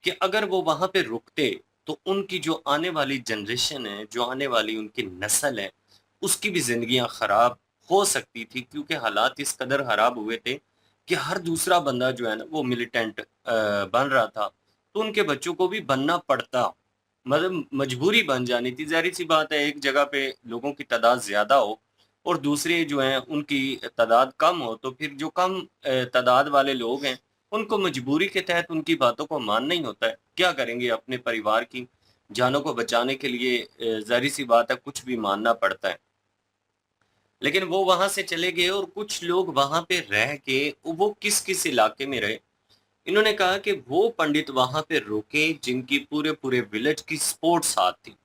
Speaker 1: कि अगर वो वहाँ पे रुकते, तो उनकी जो आने वाली जनरेशन है, जो आने वाली उनकी नस्ल है, उसकी भी ज़िंदगियाँ ख़राब हो सकती थी, क्योंकि हालात इस कदर ख़राब हुए थे कि हर दूसरा बंदा जो है ना वो मिलिटेंट बन रहा था, तो उनके बच्चों को भी बनना पड़ता। मतलब मजबूरी बन जानी थी। ज़ाहिर-सी बात है, एक जगह पे लोगों की तादाद ज़्यादा हो और दूसरे जो हैं उनकी तादाद कम हो, तो फिर जो कम तादाद वाले लोग हैं, उनको मजबूरी के तहत उनकी बातों को मानना ही होता है। क्या करेंगे, अपने परिवार की जानों को बचाने के लिए ज़ाहिर-सी बात है कुछ भी मानना पड़ता है। लेकिन वो वहाँ से चले गए और कुछ लोग वहाँ पे रह के वो किस-किस इलाके में रहे। इन्होंने कहा कि वो पंडित वहाँ पे रुके जिनकी पूरे-पूरे विलेज की सपोर्ट साथ थी।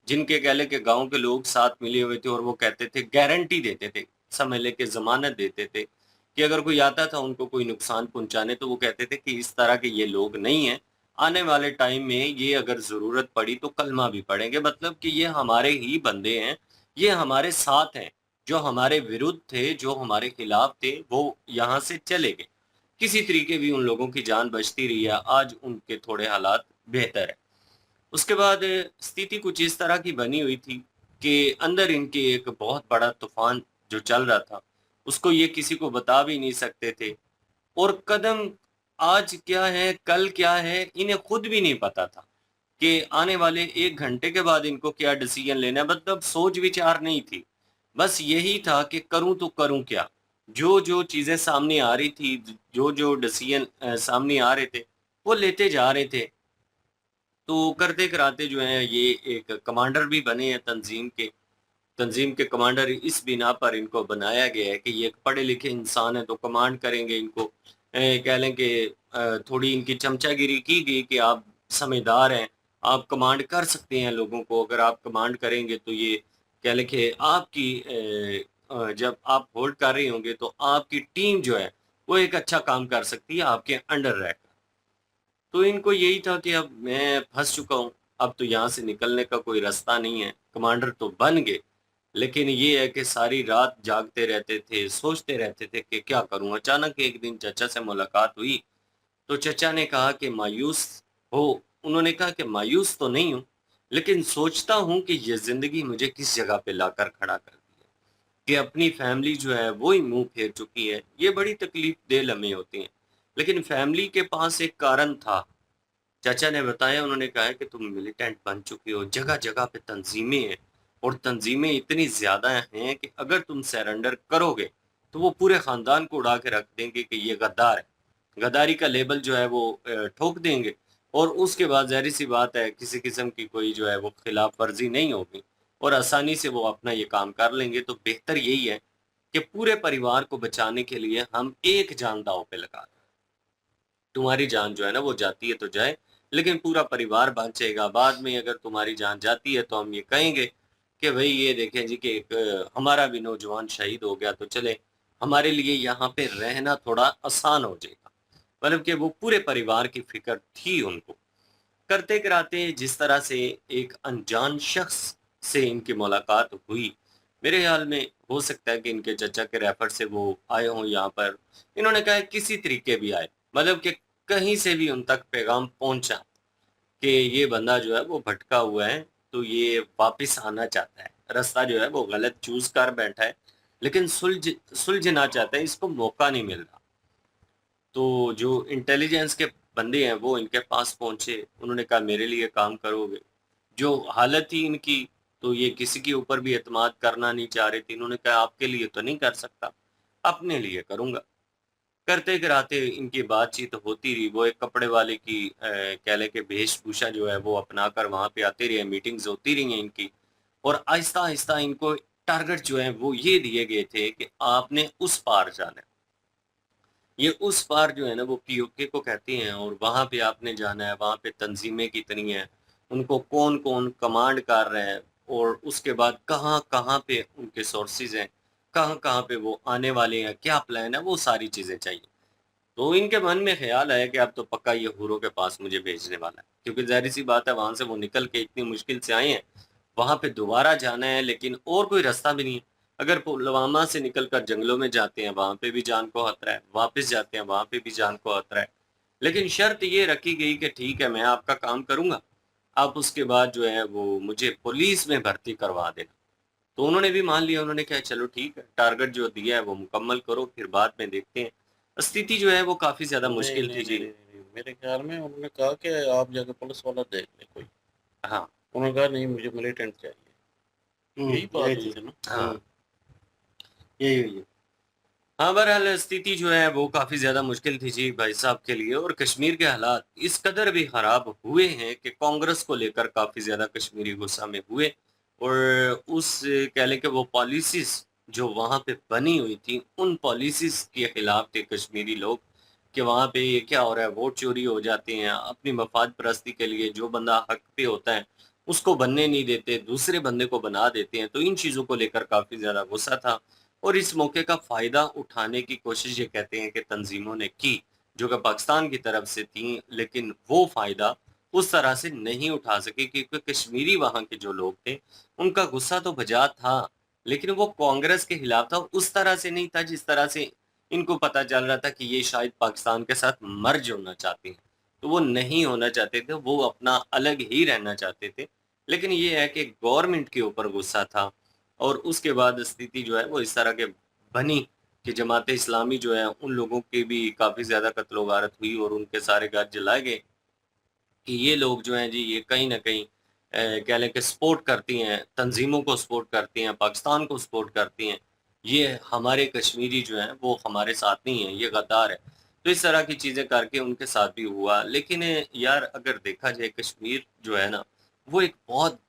Speaker 1: जिनके कह लें कि गाँव के लोग साथ मिले हुए थे और वो कहते थे, गारंटी देते थे, समझ लें कि ज़मानत देते थे, कि अगर कोई आता था उनको कोई नुकसान पहुँचाने, तो वो कहते थे कि इस तरह के ये लोग नहीं हैं। आने वाले टाइम में ये अगर ज़रूरत पड़ी तो कलमा भी पढ़ेंगे, मतलब कि ये हमारे ही बंदे हैं, ये हमारे साथ हैं। जो हमारे विरुद्ध थे, जो हमारे खिलाफ थे, वो यहाँ से चले गए। किसी तरीके भी उन लोगों की जान बचती रही है, आज उनके थोड़े हालात बेहतर हैं। उसके बाद स्थिति कुछ इस तरह की बनी हुई थी कि अंदर इनके एक बहुत बड़ा तूफ़ान जो चल रहा था, उसको ये किसी को बता भी नहीं सकते थे और कदम आज क्या है, कल क्या है, इन्हें खुद भी नहीं पता था कि आने वाले 1 घंटे के बाद इनको क्या डिसीज़न लेना है, मतलब सोच-विचार नहीं थी। बस यही था कि करूँ तो करूँ क्या? जो-जो चीज़ें सामने आ रही थी, जो-जो डिसीज़न सामने आ रहे थे, वो लेते जा रहे थे। तो करते-कराते जो है ये एक कमांडर भी बने हैं तंज़ीम के कमांडर इस बिना पर इनको बनाया गया है कि ये एक पढ़े-लिखे इंसान हैं तो कमांड करेंगे इनको। कह लें कि थोड़ी इनकी चमचागिरी की गई कि आप समझदार हैं, आप कमांड कर सकते हैं लोगों को, अगर आप कमांड करेंगे तो ये कह लें कि आपकी जब आप होल्ड कर रहे होंगे तो आपकी टीम जो है, वो एक अच्छा काम कर सकती है आपके अंडर रहकर। तो इनको यही था कि अब मैं फँस चुका हूँ, अब तो यहाँ से निकलने का कोई रास्ता नहीं है। कमांडर तो बन गए, लेकिन ये है कि सारी रात जागते रहते थे, सोचते रहते थे कि क्या करूँ? अचानक एक दिन चचा से मुलाकात हुई, तो चचा ने कहा कि मायूस हो? उन्होंने कहा कि मायूस तो नहीं हूँ, लेकिन सोचता हूँ कि ये ज़िंदगी मुझे किस जगह पे लाकर खड़ा कर दी है, कि अपनी फैमिली जो है वो ही मुँह फेर चुकी है। ये बड़ी तकलीफ़देह लम्हे होते हैं, लेकिन फैमिली के पास एक कारण था। चाचा ने बताया, उन्होंने कहा है कि तुम मिलिटेंट बन चुके हो, जगह-जगह पे तंज़ीमें हैं और तंज़ीमें इतनी ज़्यादा हैं कि अगर तुम सरेंडर करोगे, तो वो पूरे ख़ानदान को उड़ा के रख देंगे कि ये गद्दार है। गद्दारी का लेबल जो है वो ठोक देंगे और उसके बाद ज़ाहिर-सी बात है किसी किस्म की कोई जो है वो खिलाफ़ वर्ज़ी नहीं होगी और आसानी से वो अपना ये काम कर लेंगे। तो बेहतर यही है कि पूरे परिवार को बचाने के लिए हम एक जान दाँव पे लगा दें। तुम्हारी जान जो है ना वो जाती है तो जाए, लेकिन पूरा परिवार बचेगा। बाद में अगर तुम्हारी जान जाती है तो हम ये कहेंगे कि भई ये देखें जी कि एक हमारा भी नौजवान शहीद हो गया, तो चले हमारे लिए यहाँ पे रहना थोड़ा आसान हो जाएगा। मतलब कि वो पूरे परिवार की फ़िक्र थी उनको। करते-कराते जिस तरह से एक अनजान शख़्स से इनकी मुलाकात हुई, मेरे ख़्याल में हो सकता है कि इनके चचा के रेफ़र से वो आए हों यहाँ पर। इन्होंने कहा किसी तरीके भी आए, मतलब कि कहीं से भी उन तक पैगाम पहुँचा कि ये बंदा जो है वो भटका हुआ है, तो ये वापस आना चाहता है। रास्ता जो है वो गलत चूज़ कर बैठा है, लेकिन सुलझना चाहता है, इसको मौका नहीं मिल रहा। तो जो इंटेलिजेंस के बंदे हैं वो इनके पास पहुँचे, उन्होंने कहा मेरे लिए काम करोगे? जो हालत थी इनकी, तो ये किसी के ऊपर भी एतमाद करना नहीं चाह रहे थे। इन्होंने कहा आपके लिए तो नहीं कर सकता, अपने लिए करूँगा। करते-कराते इनकी बातचीत होती रही, वो एक कपड़े वाले की कह लें कि वेशभूषा जो है वो अपनाकर वहाँ पे आते रहे, मीटिंग्स होती रही हैं इनकी और आहिस्ता-आहिस्ता इनको टारगेट जो है वो ये दिए गए थे कि आपने उस पार जाना है। ये उस पार जो है ना वो पीओके को कहती हैं, और वहाँ पे आपने जाना है, वहाँ पे तंजीमें कितनी हैं, उनको कौन-कौन कमांड कर रहा है, और उसके बाद कहाँ-कहाँ पे उनके सोर्सेज़ हैं, कहाँ-कहाँ पे वो आने वाले हैं, क्या प्लान है, वो सारी चीज़ें चाहिए। तो इनके मन में ख़्याल आया कि अब तो पक्का ये हूरों के पास मुझे भेजने वाला है, क्योंकि ज़ाहिर-सी बात है वहाँ से वो निकल के इतनी मुश्किल से आए हैं, वहाँ पे दोबारा जाना है, लेकिन और कोई रास्ता भी नहीं है। अगर पुलवामा से निकल कर जंगलों में जाते हैं, वहाँ पे भी जान को खतरा है, वापस जाते हैं, वहाँ पे भी जान को खतरा है। लेकिन शर्त ये रखी गई कि ठीक है, मैं आपका काम करूँगा, आप उसके बाद जो है वो मुझे पुलिस में भर्ती करवा देना। तो उन्होंने भी मान लिया, उन्होंने कहा चलो ठीक है, टारगेट जो दिया है वो मुकम्मल करो, फिर बाद में देखते हैं। स्थिति जो है वो काफ़ी ज़्यादा
Speaker 2: नहीं
Speaker 1: मुश्किल
Speaker 2: नहीं
Speaker 1: थी
Speaker 2: नहीं
Speaker 1: जी।
Speaker 2: नहीं नहीं, मेरे ख्याल में उन्होंने कहा कि आप जाके पुलिस वाला देख ले कोई।
Speaker 1: हाँ,
Speaker 2: उन्होंने कहा नहीं मुझे मिलिटेंट चाहिए, यही बात
Speaker 1: यही
Speaker 2: हुई
Speaker 1: थी।
Speaker 2: थी ना।
Speaker 1: हाँ, यही हुई है। हाँ, बहरहाल स्थिति जो है वो काफ़ी ज़्यादा मुश्किल थी जी भाई साहब के लिए, और कश्मीर के हालात इस कदर भी ख़राब हुए हैं कि कांग्रेस को लेकर काफ़ी ज़्यादा कश्मीरी गुस्सा में हुए, और उस कह लें कि वो पॉलिसीज़ जो वहाँ पे बनी हुई थी, उन पॉलिसीज़ के खिलाफ थे कश्मीरी लोग, कि वहाँ पे ये क्या हो रहा है, वोट चोरी हो जाते हैं, अपनी मफाद परस्ती के लिए जो बंदा हक पे होता है, उसको बनने नहीं देते, दूसरे बंदे को बना देते हैं। तो इन चीज़ों को लेकर काफ़ी ज़्यादा गुस्सा था, और इस मौके का फ़ायदा उठाने की कोशिश ये कहते हैं कि तंज़ीमों ने की, जो कि पाकिस्तान की तरफ से थी, लेकिन वो फ़ायदा उस तरह से नहीं उठा सके, क्योंकि कश्मीरी वहाँ के जो लोग थे, उनका गुस्सा तो बजा था, लेकिन वो कांग्रेस के खिलाफ था, उस तरह से नहीं था जिस तरह से इनको पता चल रहा था कि ये शायद पाकिस्तान के साथ मर्ज होना चाहते हैं। तो वो नहीं होना चाहते थे, वो अपना अलग ही रहना चाहते थे। लेकिन ये है कि गवर्नमेंट के ऊपर गुस्सा था, और उसके बाद स्थिति जो है वो इस तरह के बनी कि जमात इस्लामी जो है उन लोगों की भी काफ़ी ज़्यादा कत्लो-गारत हुई, और उनके सारे घर जलाए गए, कि ये लोग जो हैं जी ये कहीं न कहीं कह लें कि सपोर्ट करती हैं, तंज़ीमों को सपोर्ट करती हैं, पाकिस्तान को सपोर्ट करती हैं। ये हमारे कश्मीरी जो हैं वो हमारे साथ नहीं हैं, ये गद्दार है। तो इस तरह की चीज़ें करके उनके साथ भी हुआ। लेकिन यार अगर देखा जाए कश्मीर जो है ना, वो एक बहुत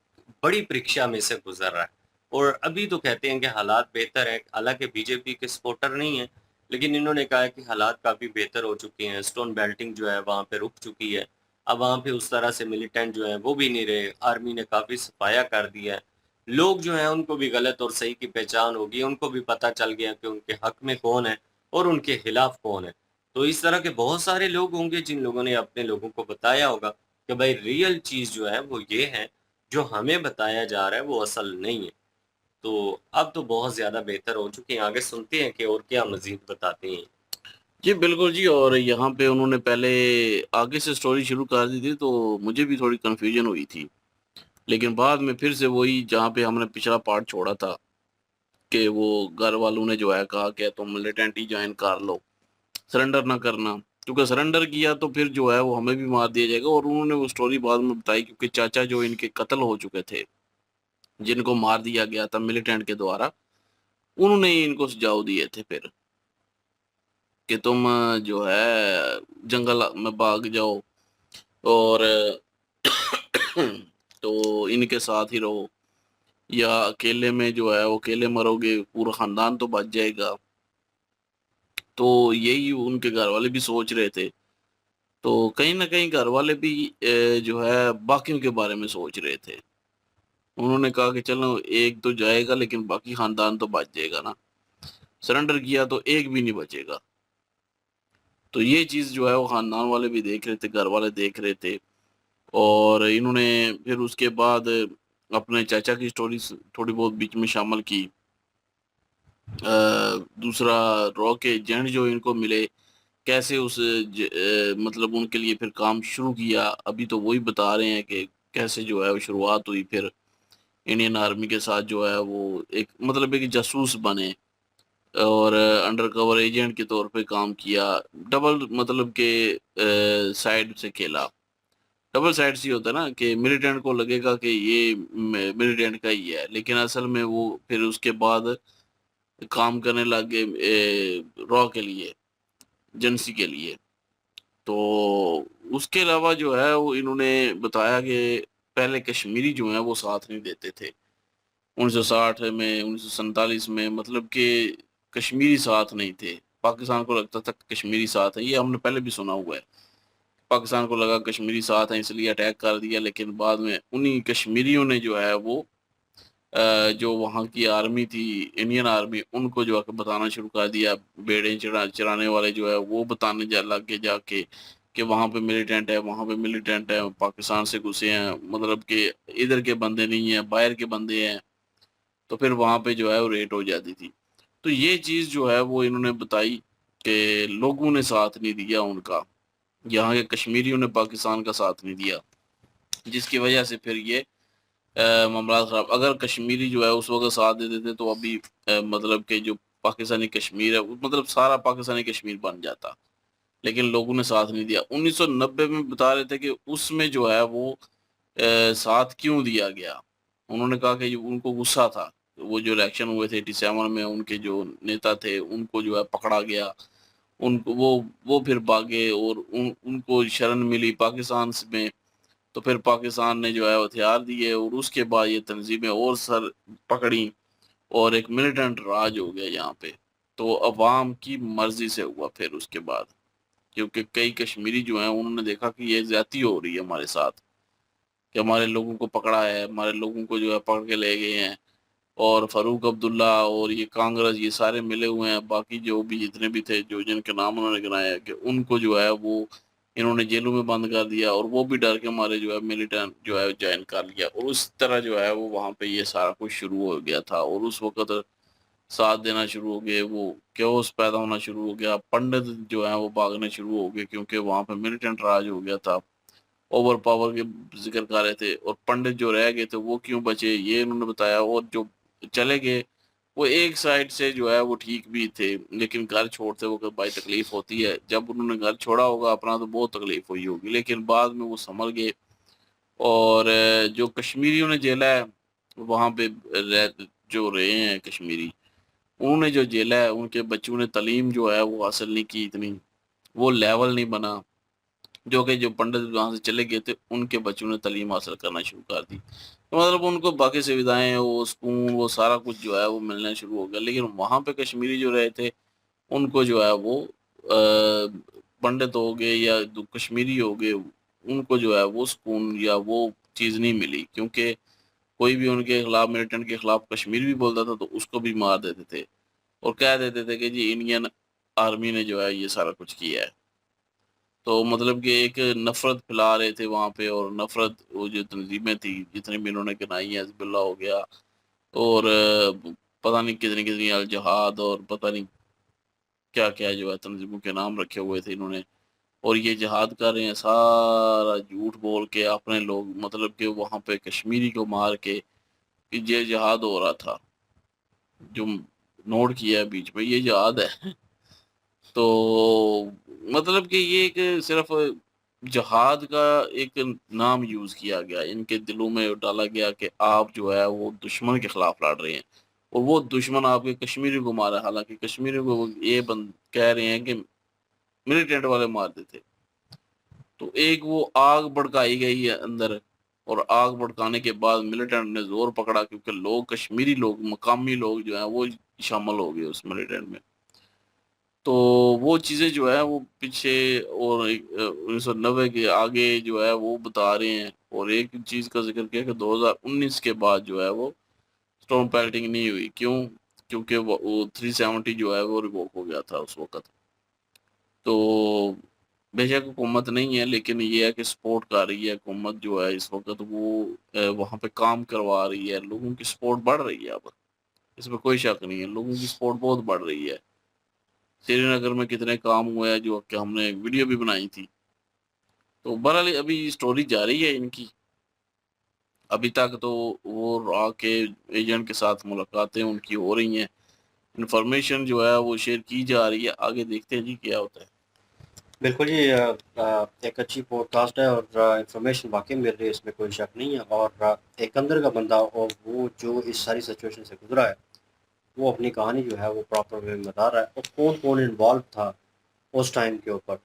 Speaker 1: बड़ी परीक्षा में से गुज़र रहा है, और अभी तो कहते हैं कि हालात बेहतर हैं, हालाँकि बीजेपी के सपोर्टर नहीं हैं, लेकिन इन्होंने कहा है कि हालात काफ़ी बेहतर हो चुके हैं, स्टोन बेल्टिंग जो है वहाँ पे रुक चुकी है। अब वहाँ पे उस तरह से मिलिटेंट जो हैं वो भी नहीं रहे, आर्मी ने काफ़ी सफाया कर दिया है। लोग जो हैं उनको भी गलत और सही की पहचान हो गई है, उनको भी पता चल गया कि उनके हक में कौन है और उनके खिलाफ कौन है। तो इस तरह के बहुत सारे लोग होंगे जिन लोगों ने अपने लोगों को बताया होगा कि भाई रियल चीज़ जो है वो ये है, जो हमें बताया जा रहा है वो असल नहीं है। तो अब तो बहुत ज़्यादा बेहतर हो चुके हैं, आगे सुनते हैं कि और क्या मज़ीद बताते हैं।
Speaker 2: जी बिल्कुल जी, और यहाँ पे उन्होंने पहले आगे से स्टोरी शुरू कर दी थी तो मुझे भी थोड़ी कन्फ्यूजन हुई थी, लेकिन बाद में फिर से वही जहाँ पे हमने पिछला पार्ट छोड़ा था कि वो घर वालों ने जो है कहा कि तुम मिलिटेंट ही ज्वाइन कर लो, सरेंडर ना करना, क्योंकि सरेंडर किया तो फिर जो है वो हमें भी मार दिया जाएगा। और उन्होंने वो स्टोरी बाद में बताई, क्योंकि चाचा जो इनके कत्ल हो चुके थे, जिनको मार दिया गया था मिलिटेंट के द्वारा, उन्होंने ही इनको सुझाव दिए थे फिर कि तुम जो है जंगल में भाग जाओ और तो इनके साथ ही रहो, या अकेले में जो है वो अकेले मरोगे, पूरा खानदान तो बच जाएगा। तो यही उनके घर वाले भी सोच रहे थे। तो कहीं ना कहीं घर वाले भी जो है बाकियों के बारे में सोच रहे थे। उन्होंने कहा कि चलो एक तो जाएगा लेकिन बाकी खानदान तो बच जाएगा ना, सरेंडर किया तो एक भी नहीं बचेगा। तो ये चीज़ जो है वो खानदान वाले भी देख रहे थे, घर वाले देख रहे थे। और इन्होंने फिर उसके बाद अपने चाचा की स्टोरी थोड़ी बहुत बीच में शामिल की। दूसरा रॉ के एजेंट जो इनको मिले, कैसे मतलब उनके लिए फिर काम शुरू किया, अभी तो वही बता रहे हैं कि कैसे जो है वो शुरुआत हुई। फिर इंडियन आर्मी के साथ जो है वो एक मतलब एक जासूस बने और अंडर कवर एजेंट के तौर पे काम किया। डबल मतलब के साइड से खेला। डबल साइड से होता है ना कि मिलिटेंट को लगेगा कि ये मिलिटेंट का ही है, लेकिन असल में वो फिर उसके बाद काम करने लग गए रॉ के लिए, एजेंसी के लिए। तो उसके अलावा जो है वो इन्होंने बताया कि पहले कश्मीरी जो है वो साथ नहीं देते थे। 1960 में, 1947 में मतलब कि कश्मीरी साथ नहीं थे। पाकिस्तान को लगता था कश्मीरी साथ है, ये हमने पहले भी सुना हुआ है। पाकिस्तान को लगा कश्मीरी साथ है इसलिए अटैक कर दिया, लेकिन बाद में उन्हीं कश्मीरियों ने जो है वो जो वहाँ की आर्मी थी, इंडियन आर्मी, उनको जो है बताना शुरू कर दिया। भेड़ें चराने वाले जो है वो बताने लग गए जाके कि वहाँ पे मिलिटेंट है, वहाँ पे मिलिटेंट है, पाकिस्तान से घुसे हैं, मतलब कि इधर के बंदे नहीं हैं, बाहर के बंदे हैं। तो फिर वहाँ पे जो है वो रेट हो जाती थी। तो ये चीज़ जो है वो इन्होंने बताई कि लोगों ने साथ नहीं दिया उनका, यहाँ के कश्मीरियों ने पाकिस्तान का साथ नहीं दिया, जिसकी वजह से फिर ये मामला खराब। अगर कश्मीरी जो है उस वक्त साथ देते थे तो अभी मतलब कि जो पाकिस्तानी कश्मीर है मतलब सारा पाकिस्तानी कश्मीर बन जाता, लेकिन लोगों ने साथ नहीं दिया। 1990 में बता रहे थे कि उसमें जो है वो साथ क्यों दिया गया। उन्होंने कहा कि उनको गुस्सा था, वो जो इलेक्शन हुए थे 87 में, उनके जो नेता थे उनको जो है पकड़ा गया, उनको वो फिर भागे और उनको शरण मिली पाकिस्तान में। तो फिर पाकिस्तान ने जो है हथियार दिए और उसके बाद ये तंजीमें और सर पकड़ी और एक मिलिटेंट राज हो गया यहाँ पे। तो अवाम की मर्जी से हुआ फिर उसके बाद, क्योंकि कई कश्मीरी जो हैं उन्होंने देखा कि ये ज्यादती हो रही है हमारे साथ, कि हमारे लोगों को पकड़ा है, हमारे लोगों को जो है पकड़ के ले गए हैं। और फारूक अब्दुल्ला और ये कांग्रेस ये सारे मिले हुए हैं, बाकी जो भी जितने भी थे जो जिनके नाम उन्होंने गिनाया कि उनको जो है वो इन्होंने जेलों में बंद कर दिया, और वो भी डर के हमारे जो है मिलिटेंट जो है ज्वाइन कर लिया, और उस तरह जो है वो वहाँ पे ये सारा कुछ शुरू हो गया था। और उस वक्त साथ देना शुरू हो गए, वो क्योस पैदा होना शुरू हो गया, पंडित जो है वो भागने शुरू हो गए, क्योंकि वहाँ पे मिलिटेंट राज हो गया था, ओवर पावर के जिक्र कर रहे थे। और पंडित जो रह गए थे वो क्यों बचे ये उन्होंने बताया, और जो चले गए वो एक साइड से जो है वो ठीक भी थे, लेकिन घर छोड़ते वक्त भाई तकलीफ होती है। जब उन्होंने घर छोड़ा होगा अपना तो बहुत तकलीफ हुई होगी, लेकिन बाद में वो संभल गए। और जो कश्मीरियों ने झेला है वहाँ पे जो रहे हैं कश्मीरी, उन्होंने जो झेला है, उनके बच्चों ने तालीम जो है वो हासिल नहीं की, इतनी वो लेवल नहीं बना जो कि जो पंडित वहाँ से चले गए थे उनके बच्चों ने तालीम हासिल करना शुरू कर दी। तो मतलब उनको बाकी सुविधाएं, वो स्कूल, वो सारा कुछ जो है वो मिलना शुरू हो गया। लेकिन वहाँ पे कश्मीरी जो रहे थे उनको जो है वो पंडित हो गए या कश्मीरी हो गए, उनको जो है वो सुकून या वो चीज़ नहीं मिली, क्योंकि कोई भी उनके खिलाफ, मिलिटेंट के खिलाफ कश्मीरी भी बोलता था तो उसको भी मार देते थे और कह देते थे कि जी इंडियन आर्मी ने जो है ये सारा कुछ किया है। तो मतलब कि एक नफरत फैला रहे थे वहाँ पे, और नफरत वो जो तंजीमें थी जितनी भी इन्होंने गिनाई है, हिजबुल्लाह हो गया और पता नहीं कितनी कितनी अल जहाद और पता नहीं क्या क्या जो है तंजीमों के नाम रखे हुए थे इन्होंने। और ये जिहाद कर रहे हैं सारा झूठ बोल के अपने लोग, मतलब कि वहाँ पे कश्मीरी को मार के ये जिहाद हो रहा था। जो नोट किया है बीच में, ये जिहाद है। तो मतलब कि ये एक सिर्फ जहाद का एक नाम यूज किया गया, इनके दिलों में डाला गया कि आप जो है वो दुश्मन के खिलाफ लड़ रहे हैं, और वो दुश्मन आपके कश्मीरी को मारा। हालांकि कश्मीरी को वो ये कह रहे हैं कि मिलिटेंट वाले मार देते। तो एक वो आग भड़काई गई है अंदर, और आग भड़काने के बाद मिलिटेंट ने जोर पकड़ा, क्योंकि लोग, कश्मीरी लोग, मकामी लोग जो है वो शामिल हो गए उस मिलिटेंट में। तो वो चीज़ें जो है वो पीछे, और 1990 के आगे जो है वो बता रहे हैं। और एक चीज़ का जिक्र किया कि 2019 के बाद जो है वो स्टोन पेल्टिंग नहीं हुई। क्यों? क्योंकि वो 370 जो है वो रिवोक हो गया था उस वक्त। तो बेशक हुकूमत नहीं है, लेकिन ये है कि सपोर्ट कर रही है हुकूमत जो है इस वक्त, वो वहाँ पे काम करवा रही है, लोगों की सपोर्ट बढ़ रही है। अब इसमें कोई शक नहीं है, लोगों की सपोर्ट बहुत बढ़ रही है। श्रीनगर में कितने काम हुए हैं जो कि हमने एक वीडियो भी बनाई थी। तो बहरहाल अभी स्टोरी जारी है इनकी। अभी तक तो वो रॉ के एजेंट के साथ मुलाकातें उनकी हो रही हैं, इंफॉर्मेशन जो है वो शेयर की जा रही है। आगे देखते हैं जी क्या होता है।
Speaker 5: बिल्कुल जी, एक अच्छी पॉडकास्ट है और इंफॉर्मेशन वाकई मिल रही है, इसमें कोई शक नहीं है। और एक अंदर का बंदा और वो जो इस सारी सिचुएशन से गुजरा है वो अपनी कहानी जो है वो प्रॉपर वे में बता रहा है, और कौन कौन इन्वॉल्व था उस टाइम के ऊपर,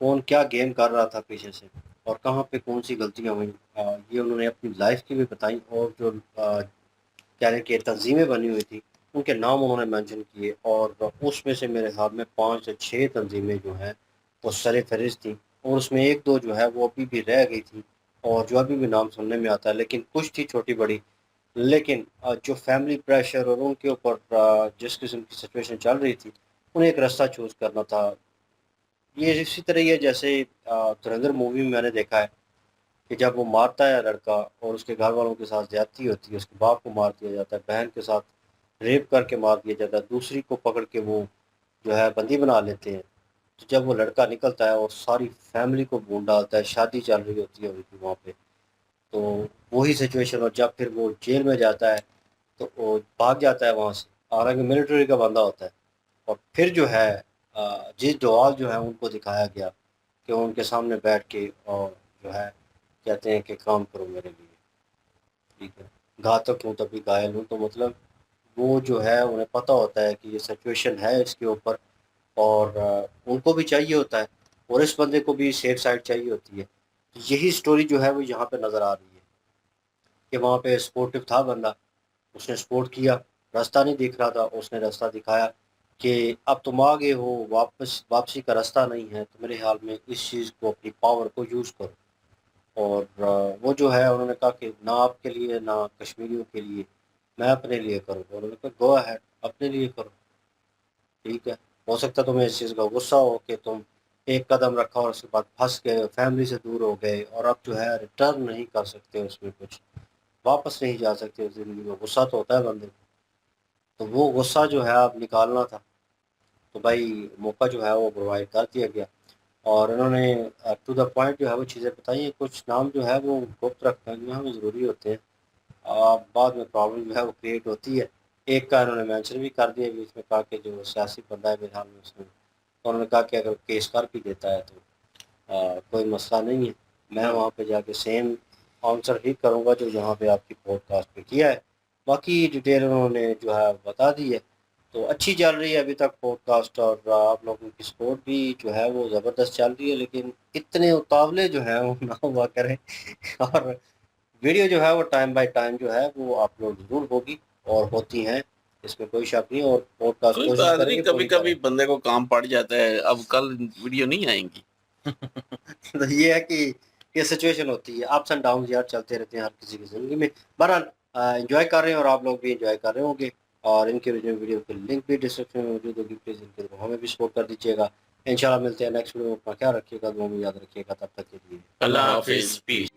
Speaker 5: कौन क्या गेम कर रहा था पीछे से, और कहाँ पे कौन सी गलतियाँ हुई, ये उन्होंने अपनी लाइफ की भी बताई। और जो कहने की तंजीमें बनी हुई थी उनके नाम उन्होंने मेंशन किए और उसमें से मेरे ख्याल में 5 से 6 तंजीमें जो हैं वो सर-ए-फ़हरिस्त थी और उसमें 1-2 जो है वो अभी भी रह गई थी और जो अभी भी नाम सुनने में आता है, लेकिन कुछ थी छोटी-बड़ी। लेकिन जो फैमिली प्रेशर और उनके ऊपर जिस किस्म की सिचुएशन चल रही थी, उन्हें एक रास्ता चूज़ करना था। ये इसी तरह ही है जैसे धुरंधर मूवी में मैंने देखा है कि जब वो मारता है लड़का और उसके घर वालों के साथ ज़्यादती होती है, उसके बाप को मार दिया जाता है, बहन के साथ रेप करके मार दिया जाता है, दूसरी को पकड़ के वो जो है बंदी बना लेते हैं। तो जब वो लड़का निकलता है और सारी फैमिली को भून डालता है, शादी चल रही होती है उनकी वहाँ पे, तो वही सिचुएशन और जब फिर वो जेल में जाता है, तो वो भाग जाता है वहाँ से, हालाँकि मिलिट्री का बंदा होता है और फिर जो है जिस डोवाल जो है उनको दिखाया गया कि वो उनके सामने बैठ के और जो है कहते हैं कि काम करो मेरे लिए, ठीक है। घातक हूँ तभी घायल हूँ, तो मतलब वो जो है उन्हें पता होता है कि ये सिचुएशन है इसके ऊपर और उनको भी चाहिए होता है और इस बंदे को भी सेफ साइड चाहिए होती है। तो यही स्टोरी जो है वो यहाँ पे नज़र आ रही है कि वहाँ पे सपोर्टिव था बंदा, उसने सपोर्ट किया, रास्ता नहीं दिख रहा था, उसने रास्ता दिखाया कि अब तुम आ गए हो, वापसी का रास्ता नहीं है, तो मेरे ख्याल में इस चीज़ को अपनी पावर को यूज़ करो। और वो जो है उन्होंने कहा कि ना आपके लिए ना कश्मीरियों के लिए, मैं अपने लिए करूँगा। उन्होंने कहा गो अहेड, अपने लिए करो, ठीक है। हो सकता है तुम्हें इस चीज़ का गुस्सा हो कि तुम एक कदम रखा और उसके बाद फँस गए, फैमिली से दूर हो गए और अब जो है रिटर्न नहीं कर सकते उसमें कुछ, वापस नहीं जा सकते उस ज़िंदगी में। गुस्सा तो होता है बंदे को, तो वो गुस्सा जो है अब निकालना था, तो भाई मौका जो है वो प्रोवाइड कर दिया गया और उन्होंने टू द पॉइंट जो है वो चीज़ें बताई हैं। कुछ नाम जो है वो गुप्त रखना हमें ज़रूरी होते हैं, बाद में प्रॉब्लम जो है वो क्रिएट होती है। एक का इन्होंने मेंशन भी कर दिया बीच में, कहा कि जो सियासी बंदा है मेरे ख्याल में उसने, तो उन्होंने कहा कि अगर केस कर भी देता है तो कोई मसला नहीं है, मैं वहाँ पे जाके सेम आंसर ही करूँगा जो यहाँ पे आपकी पॉडकास्ट पे किया है। बाकी डिटेल उन्होंने जो है बता दी है, तो अच्छी चल रही है अभी तक पॉडकास्ट और आप लोगों की सपोर्ट भी जो है वो ज़बरदस्त चल रही है, लेकिन इतने उतावले जो है वो ना हुआ करें और वीडियो जो है वो टाइम बाय टाइम जो है वो अपलोड ज़रूर होगी और होती हैं, इसमें कोई शक नहीं। और पॉडकास्ट
Speaker 2: कोई
Speaker 5: कोशिश
Speaker 2: बात नहीं,
Speaker 5: करेंगे
Speaker 2: कभी
Speaker 5: पूरी
Speaker 2: कभी
Speaker 5: करें।
Speaker 2: बंदे को काम पड़ जाता है, अब कल वीडियो नहीं आएंगी।
Speaker 5: तो ये है कि ये सिचुएशन होती है, अप्स एंड डाउन्स यार चलते रहते हैं हर किसी की ज़िंदगी में। बहरहाल एंजॉय कर रहे हैं और आप लोग भी एंजॉय कर रहे होंगे और इनके जो वीडियो की लिंक भी डिस्क्रिप्शन में मौजूद होगी, प्लीज़ इनके तो हमें भी सपोर्ट कर दीजिएगा। इंशाल्लाह मिलते हैं नेक्स्ट वीडियो में, अपना ख्याल रखिएगा, दुआ में याद रखिएगा, तब तक के लिए
Speaker 2: अल्लाह
Speaker 1: अल्लाह
Speaker 2: हाफिज।
Speaker 1: हाफिज़, पीस।